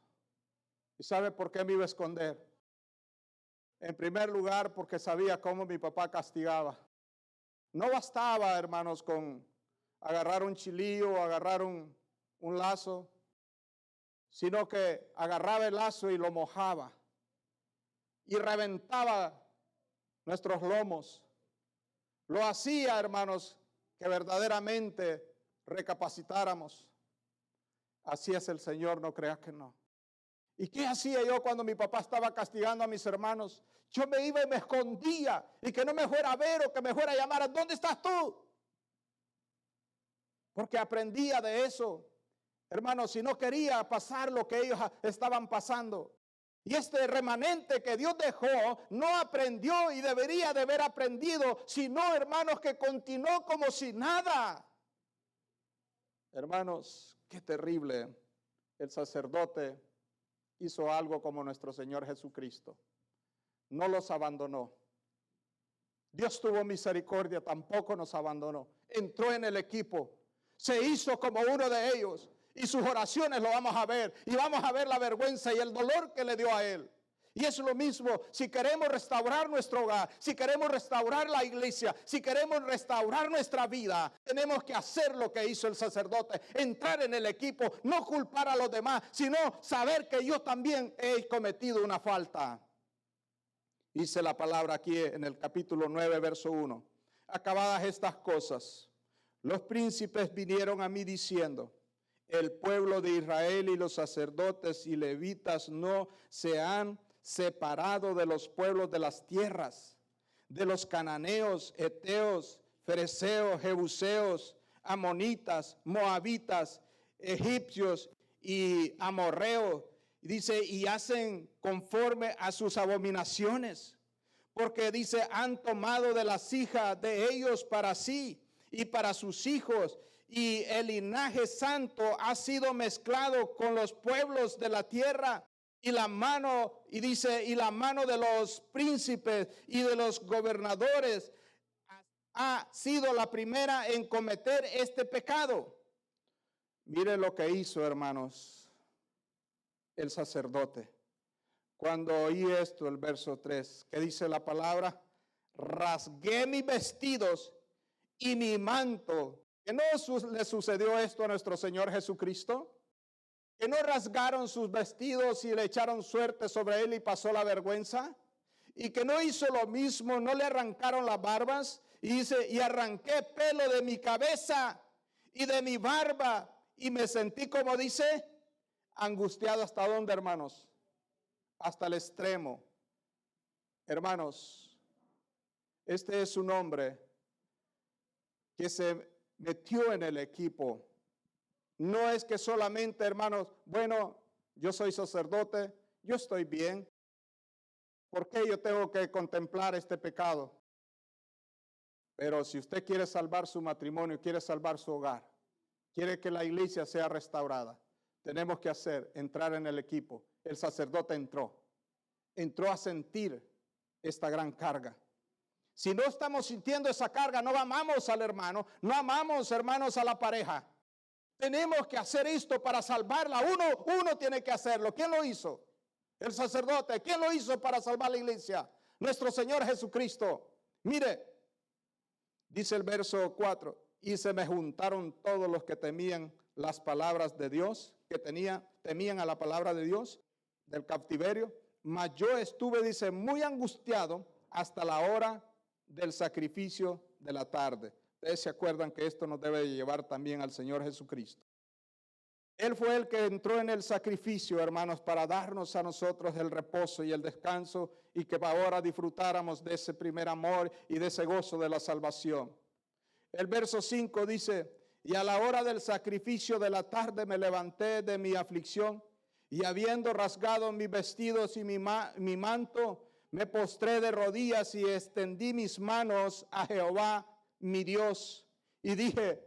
¿Y sabe por qué me iba a esconder? En primer lugar, porque sabía cómo mi papá castigaba. No bastaba, hermanos, con agarrar un chilillo o agarrar un lazo, sino que agarraba el lazo y lo mojaba y reventaba nuestros lomos. Lo hacía, hermanos, que verdaderamente recapacitáramos. Así es el Señor, no creas que no. ¿Y qué hacía yo cuando mi papá estaba castigando a mis hermanos? Yo me iba y me escondía y que no me fuera a ver o que me fuera a llamar. ¿Dónde estás tú? Porque aprendía de eso. Hermanos, si no quería pasar lo que ellos estaban pasando. Y este remanente que Dios dejó no aprendió y debería de haber aprendido, sino, hermanos, que continuó como si nada. Hermanos, qué terrible. El sacerdote hizo algo como nuestro Señor Jesucristo. No los abandonó. Dios tuvo misericordia, tampoco nos abandonó. Entró en el equipo. Se hizo como uno de ellos. Y sus oraciones lo vamos a ver. Y vamos a ver la vergüenza y el dolor que le dio a él. Y es lo mismo, si queremos restaurar nuestro hogar, si queremos restaurar la iglesia, si queremos restaurar nuestra vida, tenemos que hacer lo que hizo el sacerdote, entrar en el equipo, no culpar a los demás, sino saber que yo también he cometido una falta. Dice la palabra aquí en el capítulo 9, verso 1. Acabadas estas cosas, Los príncipes vinieron a mí diciendo, el pueblo de Israel y los sacerdotes y levitas no se han separado de los pueblos de las tierras, de los cananeos, heteos, fereceos, jebuseos, amonitas, moabitas, egipcios y amorreos. Dice, y hacen conforme a sus abominaciones, porque dice, han tomado de las hijas de ellos para sí y para sus hijos, y el linaje santo ha sido mezclado con los pueblos de la tierra, y la mano, y dice, y la mano de los príncipes y de los gobernadores ha sido la primera en cometer este pecado. Mire lo que hizo, hermanos, el sacerdote. Cuando oí esto, el verso 3, que dice la palabra, rasgué mis vestidos y mi manto. ¿Que no le sucedió esto a nuestro Señor Jesucristo? ¿Que no rasgaron sus vestidos y le echaron suerte sobre él y pasó la vergüenza? ¿Y que no hizo lo mismo, no le arrancaron las barbas? Y dice, y arranqué pelo de mi cabeza y de mi barba, y me sentí, como dice, angustiado. ¿Hasta dónde, hermanos? Hasta el extremo. Hermanos, este es un hombre que se metió en el equipo. No es que solamente, hermanos, bueno, yo soy sacerdote, yo estoy bien. ¿Por qué yo tengo que contemplar este pecado? Pero si usted quiere salvar su matrimonio, quiere salvar su hogar, quiere que la iglesia sea restaurada, tenemos que entrar en el equipo. El sacerdote entró a sentir esta gran carga. Si no estamos sintiendo esa carga, no amamos al hermano, no amamos, hermanos, a la pareja. Tenemos que hacer esto para salvarla. Uno tiene que hacerlo. ¿Quién lo hizo? El sacerdote. ¿Quién lo hizo para salvar la iglesia? Nuestro Señor Jesucristo. Mire, dice el verso 4, y se me juntaron todos los que temían las palabras de Dios, que temían a la palabra de Dios, del cautiverio. Mas yo estuve, dice, muy angustiado hasta la hora del sacrificio de la tarde. Ustedes se acuerdan que esto nos debe llevar también al Señor Jesucristo. Él fue el que entró en el sacrificio, hermanos, para darnos a nosotros el reposo y el descanso, y que ahora disfrutáramos de ese primer amor y de ese gozo de la salvación. El verso 5 dice, y a la hora del sacrificio de la tarde me levanté de mi aflicción, y habiendo rasgado mis vestidos y mi manto, me postré de rodillas y extendí mis manos a Jehová, mi Dios. Y dije,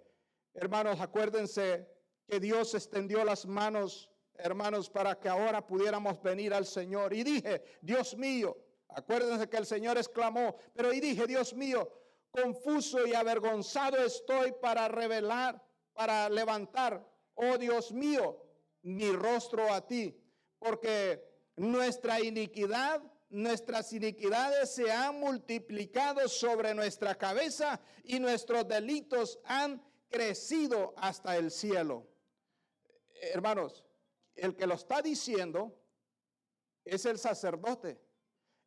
hermanos, acuérdense que Dios extendió las manos, hermanos, para que ahora pudiéramos venir al Señor. Y dije, Dios mío, acuérdense que el Señor exclamó, pero y dije, Dios mío, confuso y avergonzado estoy para levantar, oh Dios mío, mi rostro a ti, porque nuestras iniquidades se han multiplicado sobre nuestra cabeza y nuestros delitos han crecido hasta el cielo. Hermanos, el que lo está diciendo es el sacerdote.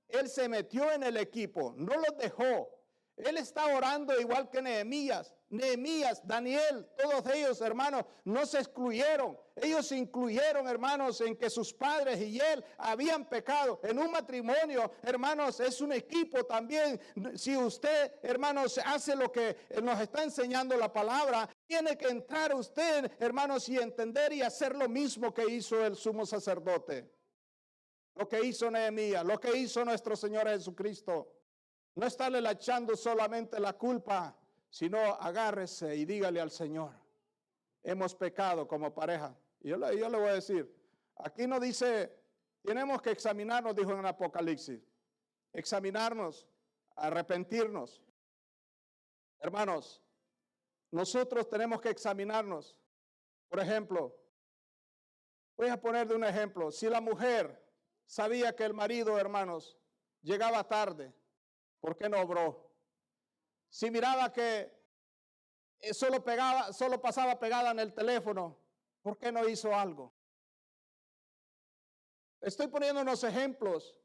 Él se metió en el equipo, no los dejó. Él está orando igual que Nehemías, Daniel, todos ellos, hermanos, no se excluyeron. Ellos se incluyeron, hermanos, en que sus padres y él habían pecado. En un matrimonio, hermanos, es un equipo también. Si usted, hermanos, hace lo que nos está enseñando la palabra, tiene que entrar usted, hermanos, y entender y hacer lo mismo que hizo el sumo sacerdote. Lo que hizo Nehemías, lo que hizo nuestro Señor Jesucristo. No estarle echando solamente la culpa, sino agárrese y dígale al Señor, hemos pecado como pareja. Y yo le voy a decir, aquí no dice, tenemos que examinarnos, dijo en el Apocalipsis, examinarnos, arrepentirnos. Hermanos, nosotros tenemos que examinarnos. Por ejemplo, voy a poner de un ejemplo, si la mujer sabía que el marido, hermanos, llegaba tarde, ¿por qué no obró? Si miraba que solo pasaba pegada en el teléfono, ¿por qué no hizo algo? Estoy poniendo unos ejemplos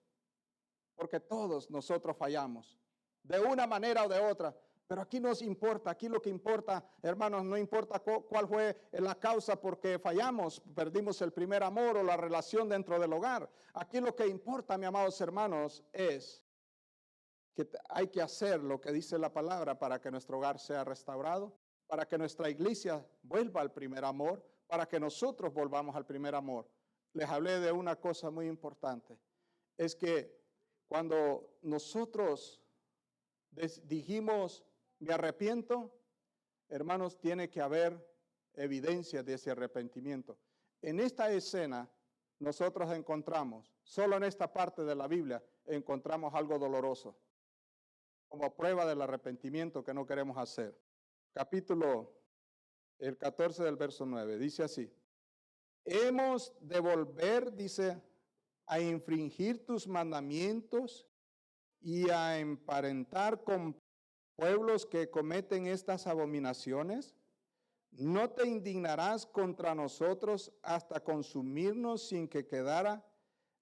porque todos nosotros fallamos de una manera o de otra. Pero aquí nos importa, aquí lo que importa, hermanos, no importa cuál fue la causa porque fallamos, perdimos el primer amor o la relación dentro del hogar. Aquí lo que importa, mis amados hermanos, es que hay que hacer lo que dice la palabra para que nuestro hogar sea restaurado, para que nuestra iglesia vuelva al primer amor, para que nosotros volvamos al primer amor. Les hablé de una cosa muy importante, es que cuando nosotros dijimos, me arrepiento, hermanos, tiene que haber evidencia de ese arrepentimiento. En esta escena nosotros encontramos, solo en esta parte de la Biblia, encontramos algo doloroso, como prueba del arrepentimiento que no queremos hacer. El 14 del verso 9, dice así, hemos de volver, dice, a infringir tus mandamientos y a emparentar con pueblos que cometen estas abominaciones. ¿No te indignarás contra nosotros hasta consumirnos sin que quedara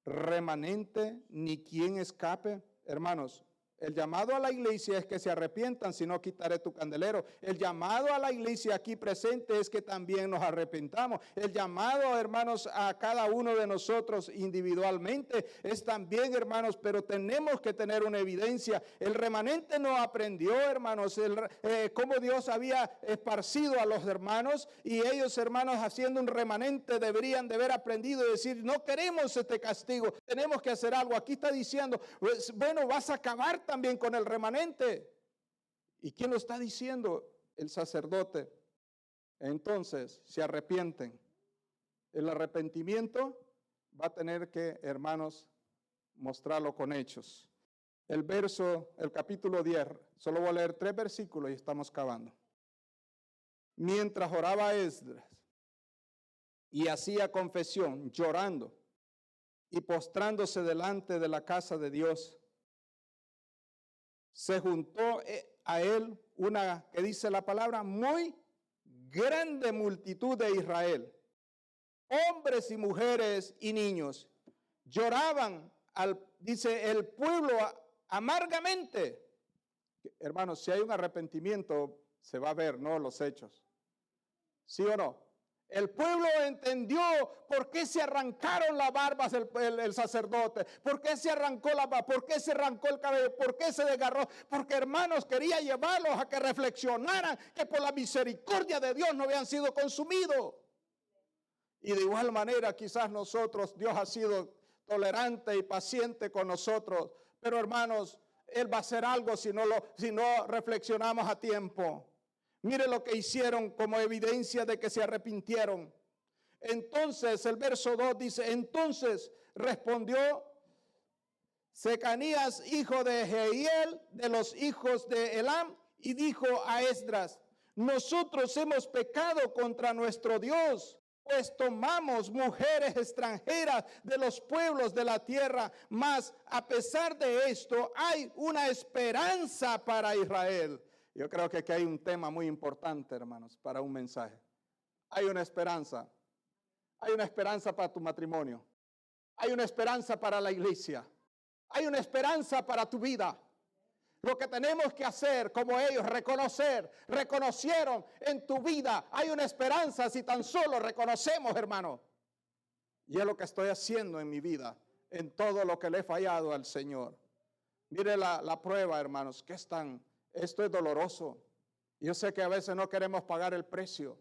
remanente ni quien escape? Hermanos, el llamado a la iglesia es que se arrepientan, si no quitaré tu candelero. El llamado a la iglesia aquí presente es que también nos arrepentamos. El llamado, hermanos, a cada uno de nosotros individualmente es también, hermanos, pero tenemos que tener una evidencia. El remanente no aprendió, hermanos, cómo Dios había esparcido a los hermanos, y ellos, hermanos, haciendo un remanente deberían de haber aprendido y decir, no queremos este castigo, tenemos que hacer algo. Aquí está diciendo, bueno, vas a acabar también con el remanente. ¿Y quién lo está diciendo? El sacerdote. Entonces, se arrepienten. El arrepentimiento va a tener que, hermanos, mostrarlo con hechos. El capítulo 10, solo voy a leer 3 versículos y estamos acabando. Mientras oraba Esdras y hacía confesión, llorando y postrándose delante de la casa de Dios, se juntó a él una, que dice la palabra, muy grande multitud de Israel, hombres y mujeres y niños. Lloraban, dice, el pueblo amargamente. Hermanos, si hay un arrepentimiento, se va a ver, ¿no? Los hechos. ¿Sí o no? El pueblo entendió por qué se arrancaron las barbas el sacerdote, por qué se arrancó la barba, por qué se arrancó el cabello, por qué se desgarró, porque, hermanos, quería llevarlos a que reflexionaran que por la misericordia de Dios no habían sido consumidos. Y de igual manera quizás nosotros, Dios ha sido tolerante y paciente con nosotros, pero, hermanos, Él va a hacer algo si no reflexionamos a tiempo. Mire lo que hicieron como evidencia de que se arrepintieron. Entonces, el verso 2 dice, entonces respondió Secanías, hijo de Jehiel, de los hijos de Elam, y dijo a Esdras, nosotros hemos pecado contra nuestro Dios, pues tomamos mujeres extranjeras de los pueblos de la tierra, mas a pesar de esto hay una esperanza para Israel. Yo creo que aquí hay un tema muy importante, hermanos, para un mensaje. Hay una esperanza. Hay una esperanza para tu matrimonio. Hay una esperanza para la iglesia. Hay una esperanza para tu vida. Lo que tenemos que hacer como ellos, reconocieron en tu vida. Hay una esperanza si tan solo reconocemos, hermano. Y es lo que estoy haciendo en mi vida, en todo lo que le he fallado al Señor. Mire la prueba, hermanos, que esto es doloroso. Yo sé que a veces no queremos pagar el precio,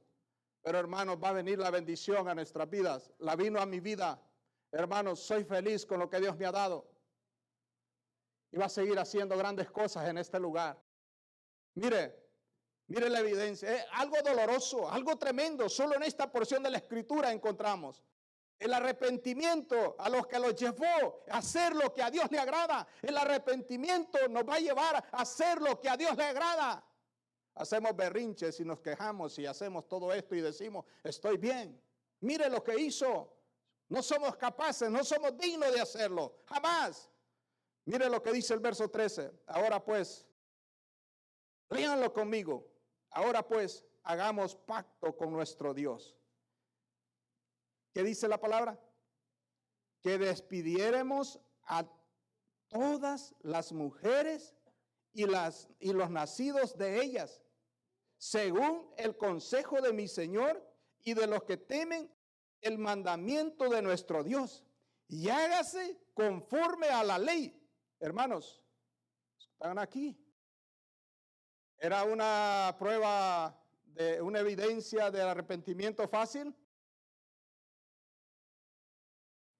pero, hermanos, va a venir la bendición a nuestras vidas. La vino a mi vida. Hermanos, soy feliz con lo que Dios me ha dado. Y va a seguir haciendo grandes cosas en este lugar. Mire la evidencia. Es algo doloroso, algo tremendo. Solo en esta porción de la Escritura encontramos el arrepentimiento a los que los llevó a hacer lo que a Dios le agrada. El arrepentimiento nos va a llevar a hacer lo que a Dios le agrada. Hacemos berrinches y nos quejamos y hacemos todo esto y decimos, estoy bien. Mire lo que hizo. No somos capaces, no somos dignos de hacerlo. Jamás. Mire lo que dice el verso 13. Ahora pues, léanlo conmigo. Ahora pues, hagamos pacto con nuestro Dios. ¿Qué dice la palabra? Que despidiéramos a todas las mujeres y los nacidos de ellas, según el consejo de mi Señor y de los que temen el mandamiento de nuestro Dios, y hágase conforme a la ley. Hermanos, están aquí. ¿Era una prueba de una evidencia de arrepentimiento fácil?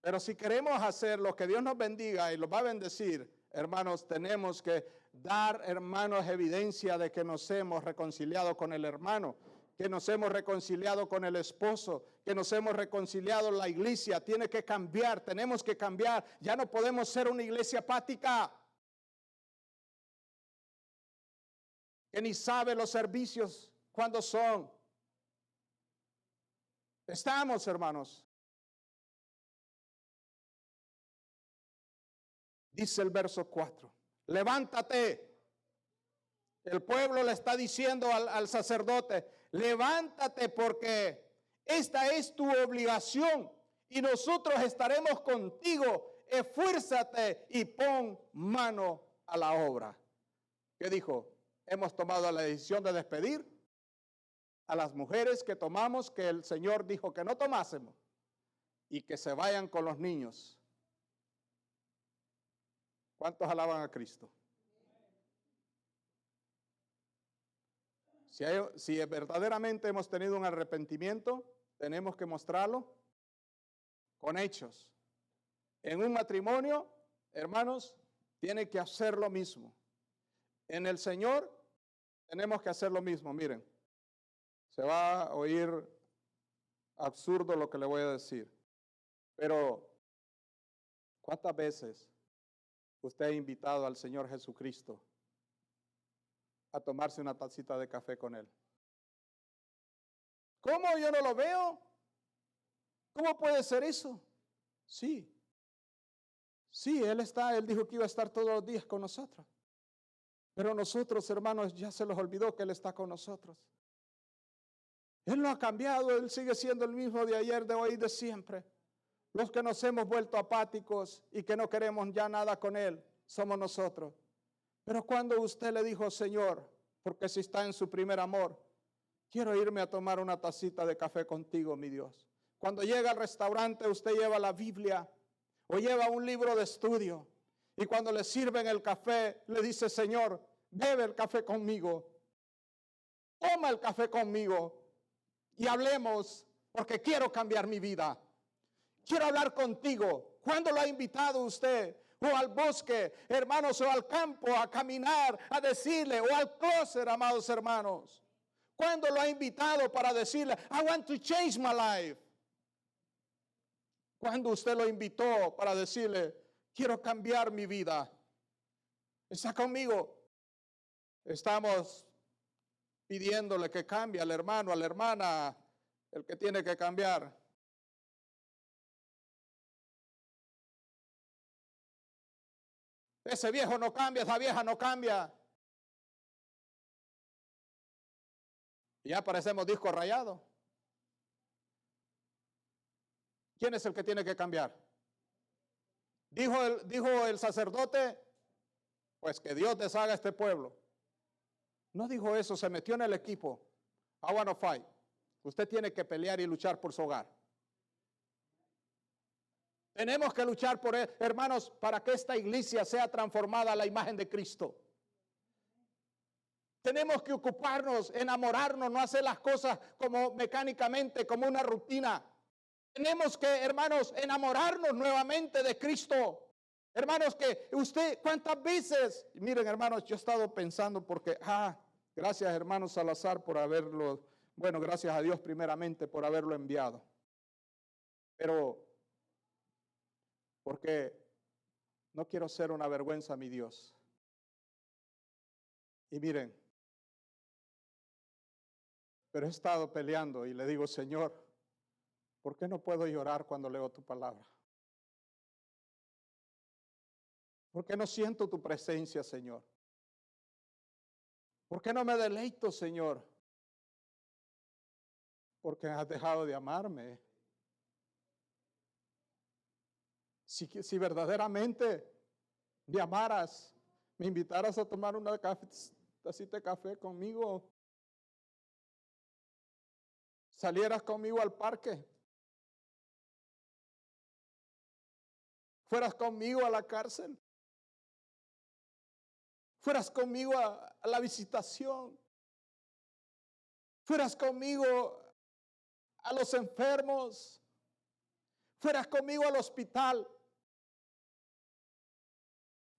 Pero si queremos hacer lo que Dios nos bendiga y los va a bendecir, hermanos, tenemos que dar, hermanos, evidencia de que nos hemos reconciliado con el hermano, que nos hemos reconciliado con el esposo, que nos hemos reconciliado. La iglesia tiene que cambiar, tenemos que cambiar. Ya no podemos ser una iglesia apática que ni sabe los servicios cuándo son. Estamos, hermanos. Dice el verso 4, levántate. El pueblo le está diciendo al sacerdote, levántate porque esta es tu obligación y nosotros estaremos contigo. Esfuérzate y pon mano a la obra. ¿Qué dijo? Hemos tomado la decisión de despedir a las mujeres que tomamos, que el Señor dijo que no tomásemos, y que se vayan con los niños. ¿Cuántos alaban a Cristo? Si verdaderamente hemos tenido un arrepentimiento, tenemos que mostrarlo con hechos. En un matrimonio, hermanos, tiene que hacer lo mismo. En el Señor tenemos que hacer lo mismo. Miren, se va a oír absurdo lo que le voy a decir, pero ¿cuántas veces usted ha invitado al Señor Jesucristo a tomarse una tacita de café con Él? ¿Cómo yo no lo veo? ¿Cómo puede ser eso? Sí, Él dijo que iba a estar todos los días con nosotros. Pero nosotros, hermanos, ya se los olvidó que Él está con nosotros. Él no ha cambiado, Él sigue siendo el mismo de ayer, de hoy, de siempre. Los que nos hemos vuelto apáticos y que no queremos ya nada con Él, somos nosotros. Pero cuando usted le dijo, Señor, porque si está en su primer amor, quiero irme a tomar una tacita de café contigo, mi Dios. Cuando llega al restaurante, usted lleva la Biblia o lleva un libro de estudio. Y cuando le sirven el café, le dice, Señor, bebe el café conmigo. Toma el café conmigo y hablemos, porque quiero cambiar mi vida. Quiero hablar contigo. ¿Cuándo lo ha invitado usted? O al bosque, hermanos, o al campo, a caminar, a decirle, o al closet, amados hermanos. ¿Cuándo lo ha invitado para decirle, I want to change my life? ¿Cuándo usted lo invitó para decirle, quiero cambiar mi vida? ¿Está conmigo? Estamos pidiéndole que cambie al hermano, a la hermana, el que tiene que cambiar. Ese viejo no cambia, esa vieja no cambia. Y ya parecemos disco rayado. ¿Quién es el que tiene que cambiar? Dijo el sacerdote, pues que Dios deshaga este pueblo. No dijo eso, se metió en el equipo. I want to fight. Usted tiene que pelear y luchar por su hogar. Tenemos que luchar por él, hermanos, para que esta iglesia sea transformada a la imagen de Cristo. Tenemos que ocuparnos, enamorarnos, no hacer las cosas como mecánicamente, como una rutina. Tenemos que, hermanos, enamorarnos nuevamente de Cristo. Hermanos, que usted, ¿cuántas veces? Miren, hermanos, yo he estado pensando porque, gracias, hermano Salazar, por haberlo, bueno, gracias a Dios primeramente por haberlo enviado. Pero, porque no quiero ser una vergüenza a mi Dios. Y miren, pero he estado peleando y le digo, Señor, ¿por qué no puedo llorar cuando leo tu palabra? ¿Por qué no siento tu presencia, Señor? ¿Por qué no me deleito, Señor? Porque has dejado de amarme. Si verdaderamente me amaras, me invitaras a tomar una tacita de café conmigo, salieras conmigo al parque, fueras conmigo a la cárcel, fueras conmigo a la visitación, fueras conmigo a los enfermos, fueras conmigo al hospital.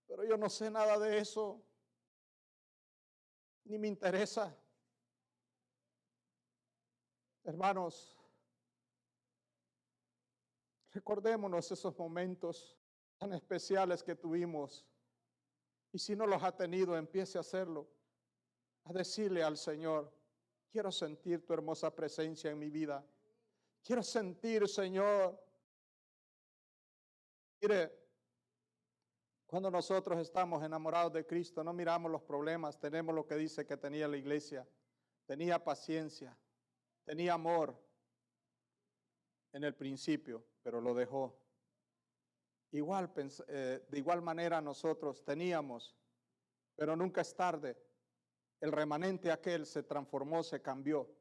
Pero yo no sé nada de eso, ni me interesa. Hermanos, recordémonos esos momentos tan especiales que tuvimos. Y si no los ha tenido, empiece a hacerlo. A decirle al Señor, quiero sentir tu hermosa presencia en mi vida. Quiero sentir, Señor. Mire, cuando nosotros estamos enamorados de Cristo, no miramos los problemas, tenemos lo que dice que tenía la iglesia. Tenía paciencia, tenía amor en el principio, pero lo dejó. De igual manera nosotros teníamos, pero nunca es tarde. El remanente aquel se transformó, se cambió.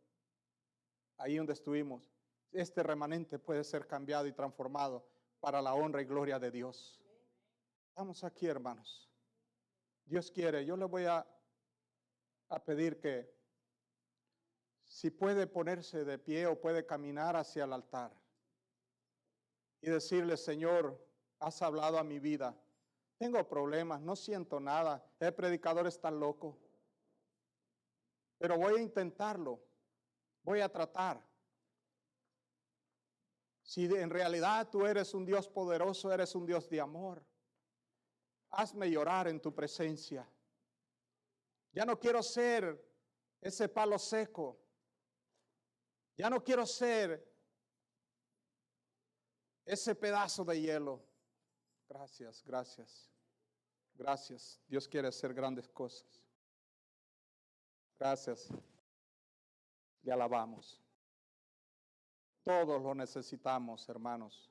Ahí donde estuvimos. Este remanente puede ser cambiado y transformado para la honra y gloria de Dios. Estamos aquí, hermanos. Dios quiere, yo le voy a pedir que si puede ponerse de pie o puede caminar hacia el altar y decirle, Señor, has hablado a mi vida. Tengo problemas, no siento nada. El predicador está loco. Pero voy a intentarlo. Voy a tratar. Si en realidad tú eres un Dios poderoso, eres un Dios de amor, hazme llorar en tu presencia. Ya no quiero ser ese palo seco. Ya no quiero ser ese pedazo de hielo. Gracias, gracias, gracias. Dios quiere hacer grandes cosas. Gracias. Le alabamos. Todos lo necesitamos, hermanos.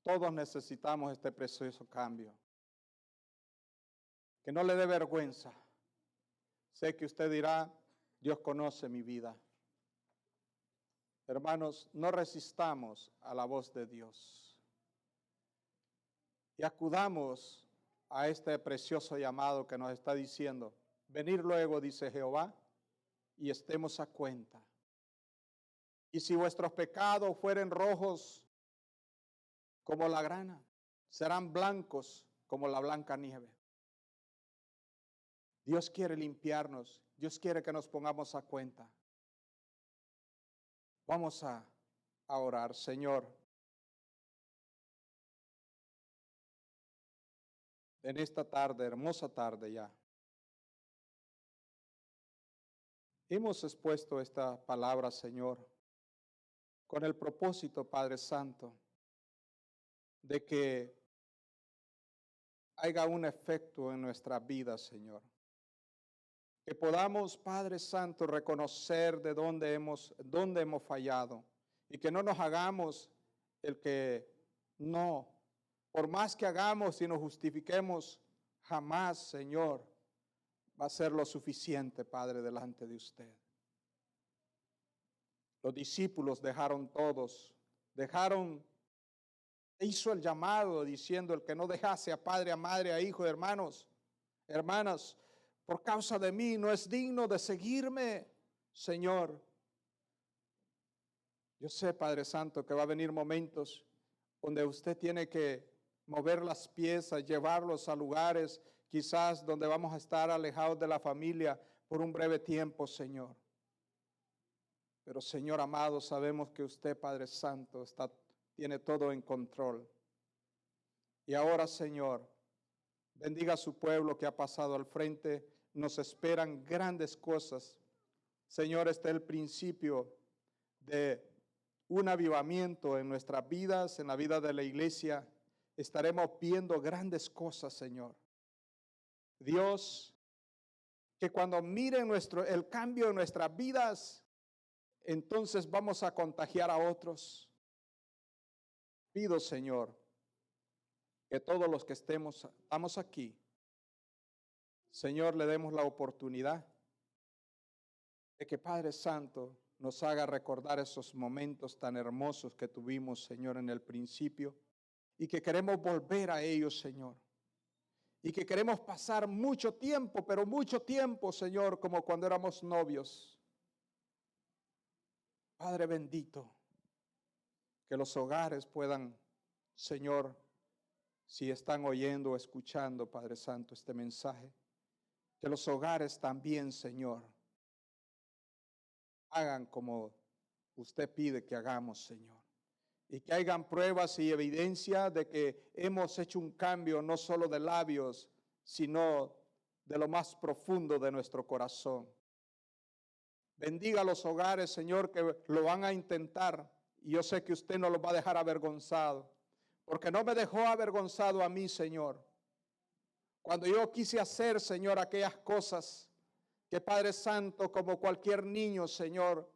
Todos necesitamos este precioso cambio. Que no le dé vergüenza. Sé que usted dirá, Dios conoce mi vida. Hermanos, no resistamos a la voz de Dios. Y acudamos a este precioso llamado que nos está diciendo, venir luego, dice Jehová, y estemos a cuenta. Y si vuestros pecados fueren rojos como la grana, serán blancos como la blanca nieve. Dios quiere limpiarnos. Dios quiere que nos pongamos a cuenta. Vamos a orar, Señor. En esta tarde, hermosa tarde ya, hemos expuesto esta palabra, Señor, con el propósito, Padre Santo, de que haya un efecto en nuestra vida, Señor. Que podamos, Padre Santo, reconocer de dónde hemos fallado y que no nos hagamos el que no, por más que hagamos y nos justifiquemos, jamás, Señor, va a ser lo suficiente, Padre, delante de usted. Los discípulos dejaron todos, hizo el llamado diciendo, el que no dejase a padre, a madre, a hijo, hermanos, hermanas, por causa de mí no es digno de seguirme, Señor. Yo sé, Padre Santo, que va a venir momentos donde usted tiene que mover las piezas, llevarlos a lugares quizás donde vamos a estar alejados de la familia por un breve tiempo, Señor. Pero, Señor amado, sabemos que usted, Padre Santo, tiene todo en control. Y ahora, Señor, bendiga a su pueblo que ha pasado al frente. Nos esperan grandes cosas. Señor, este es el principio de un avivamiento en nuestras vidas, en la vida de la iglesia. Estaremos viendo grandes cosas, Señor. Dios, que cuando miren el cambio en nuestras vidas, entonces vamos a contagiar a otros. Pido, Señor, que todos los que estamos aquí, Señor, le demos la oportunidad de que Padre Santo nos haga recordar esos momentos tan hermosos que tuvimos, Señor, en el principio, y que queremos volver a ellos, Señor. Y que queremos pasar mucho tiempo, pero mucho tiempo, Señor, como cuando éramos novios. Padre bendito, que los hogares puedan, Señor, si están oyendo o escuchando, Padre Santo, este mensaje, que los hogares también, Señor, hagan como usted pide que hagamos, Señor. Y que hayan pruebas y evidencia de que hemos hecho un cambio no solo de labios, sino de lo más profundo de nuestro corazón. Bendiga los hogares, Señor, que lo van a intentar. Y yo sé que usted no los va a dejar avergonzado, porque no me dejó avergonzado a mí, Señor. Cuando yo quise hacer, Señor, aquellas cosas que Padre Santo, como cualquier niño, Señor,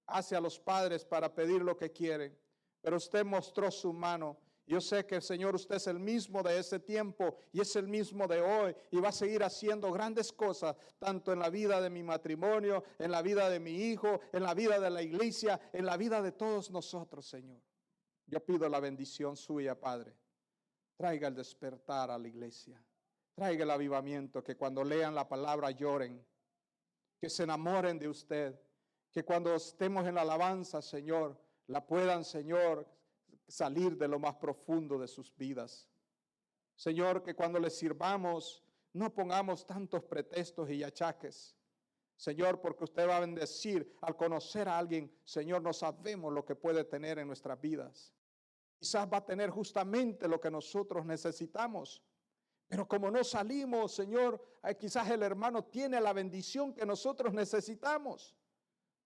hace a los padres para pedir lo que quieren. Pero usted mostró su mano. Yo sé que, Señor, usted es el mismo de ese tiempo y es el mismo de hoy y va a seguir haciendo grandes cosas, tanto en la vida de mi matrimonio, en la vida de mi hijo, en la vida de la iglesia, en la vida de todos nosotros, Señor. Yo pido la bendición suya, Padre. Traiga el despertar a la iglesia. Traiga el avivamiento, que cuando lean la palabra lloren, que se enamoren de usted, que cuando estemos en la alabanza, Señor, la puedan, Señor, salir de lo más profundo de sus vidas. Señor, que cuando les sirvamos no pongamos tantos pretextos y achaques. Señor, porque usted va a bendecir al conocer a alguien, Señor, no sabemos lo que puede tener en nuestras vidas. Quizás va a tener justamente lo que nosotros necesitamos. Pero como no salimos, Señor, quizás el hermano tiene la bendición que nosotros necesitamos.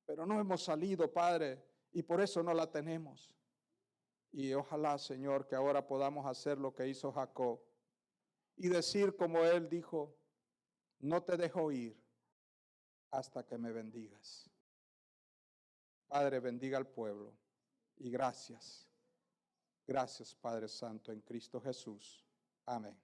Pero no hemos salido, Padre, y por eso no la tenemos. Y ojalá, Señor, que ahora podamos hacer lo que hizo Jacob y decir como él dijo, no te dejo ir hasta que me bendigas. Padre, bendiga al pueblo y gracias. Gracias, Padre Santo, en Cristo Jesús. Amén.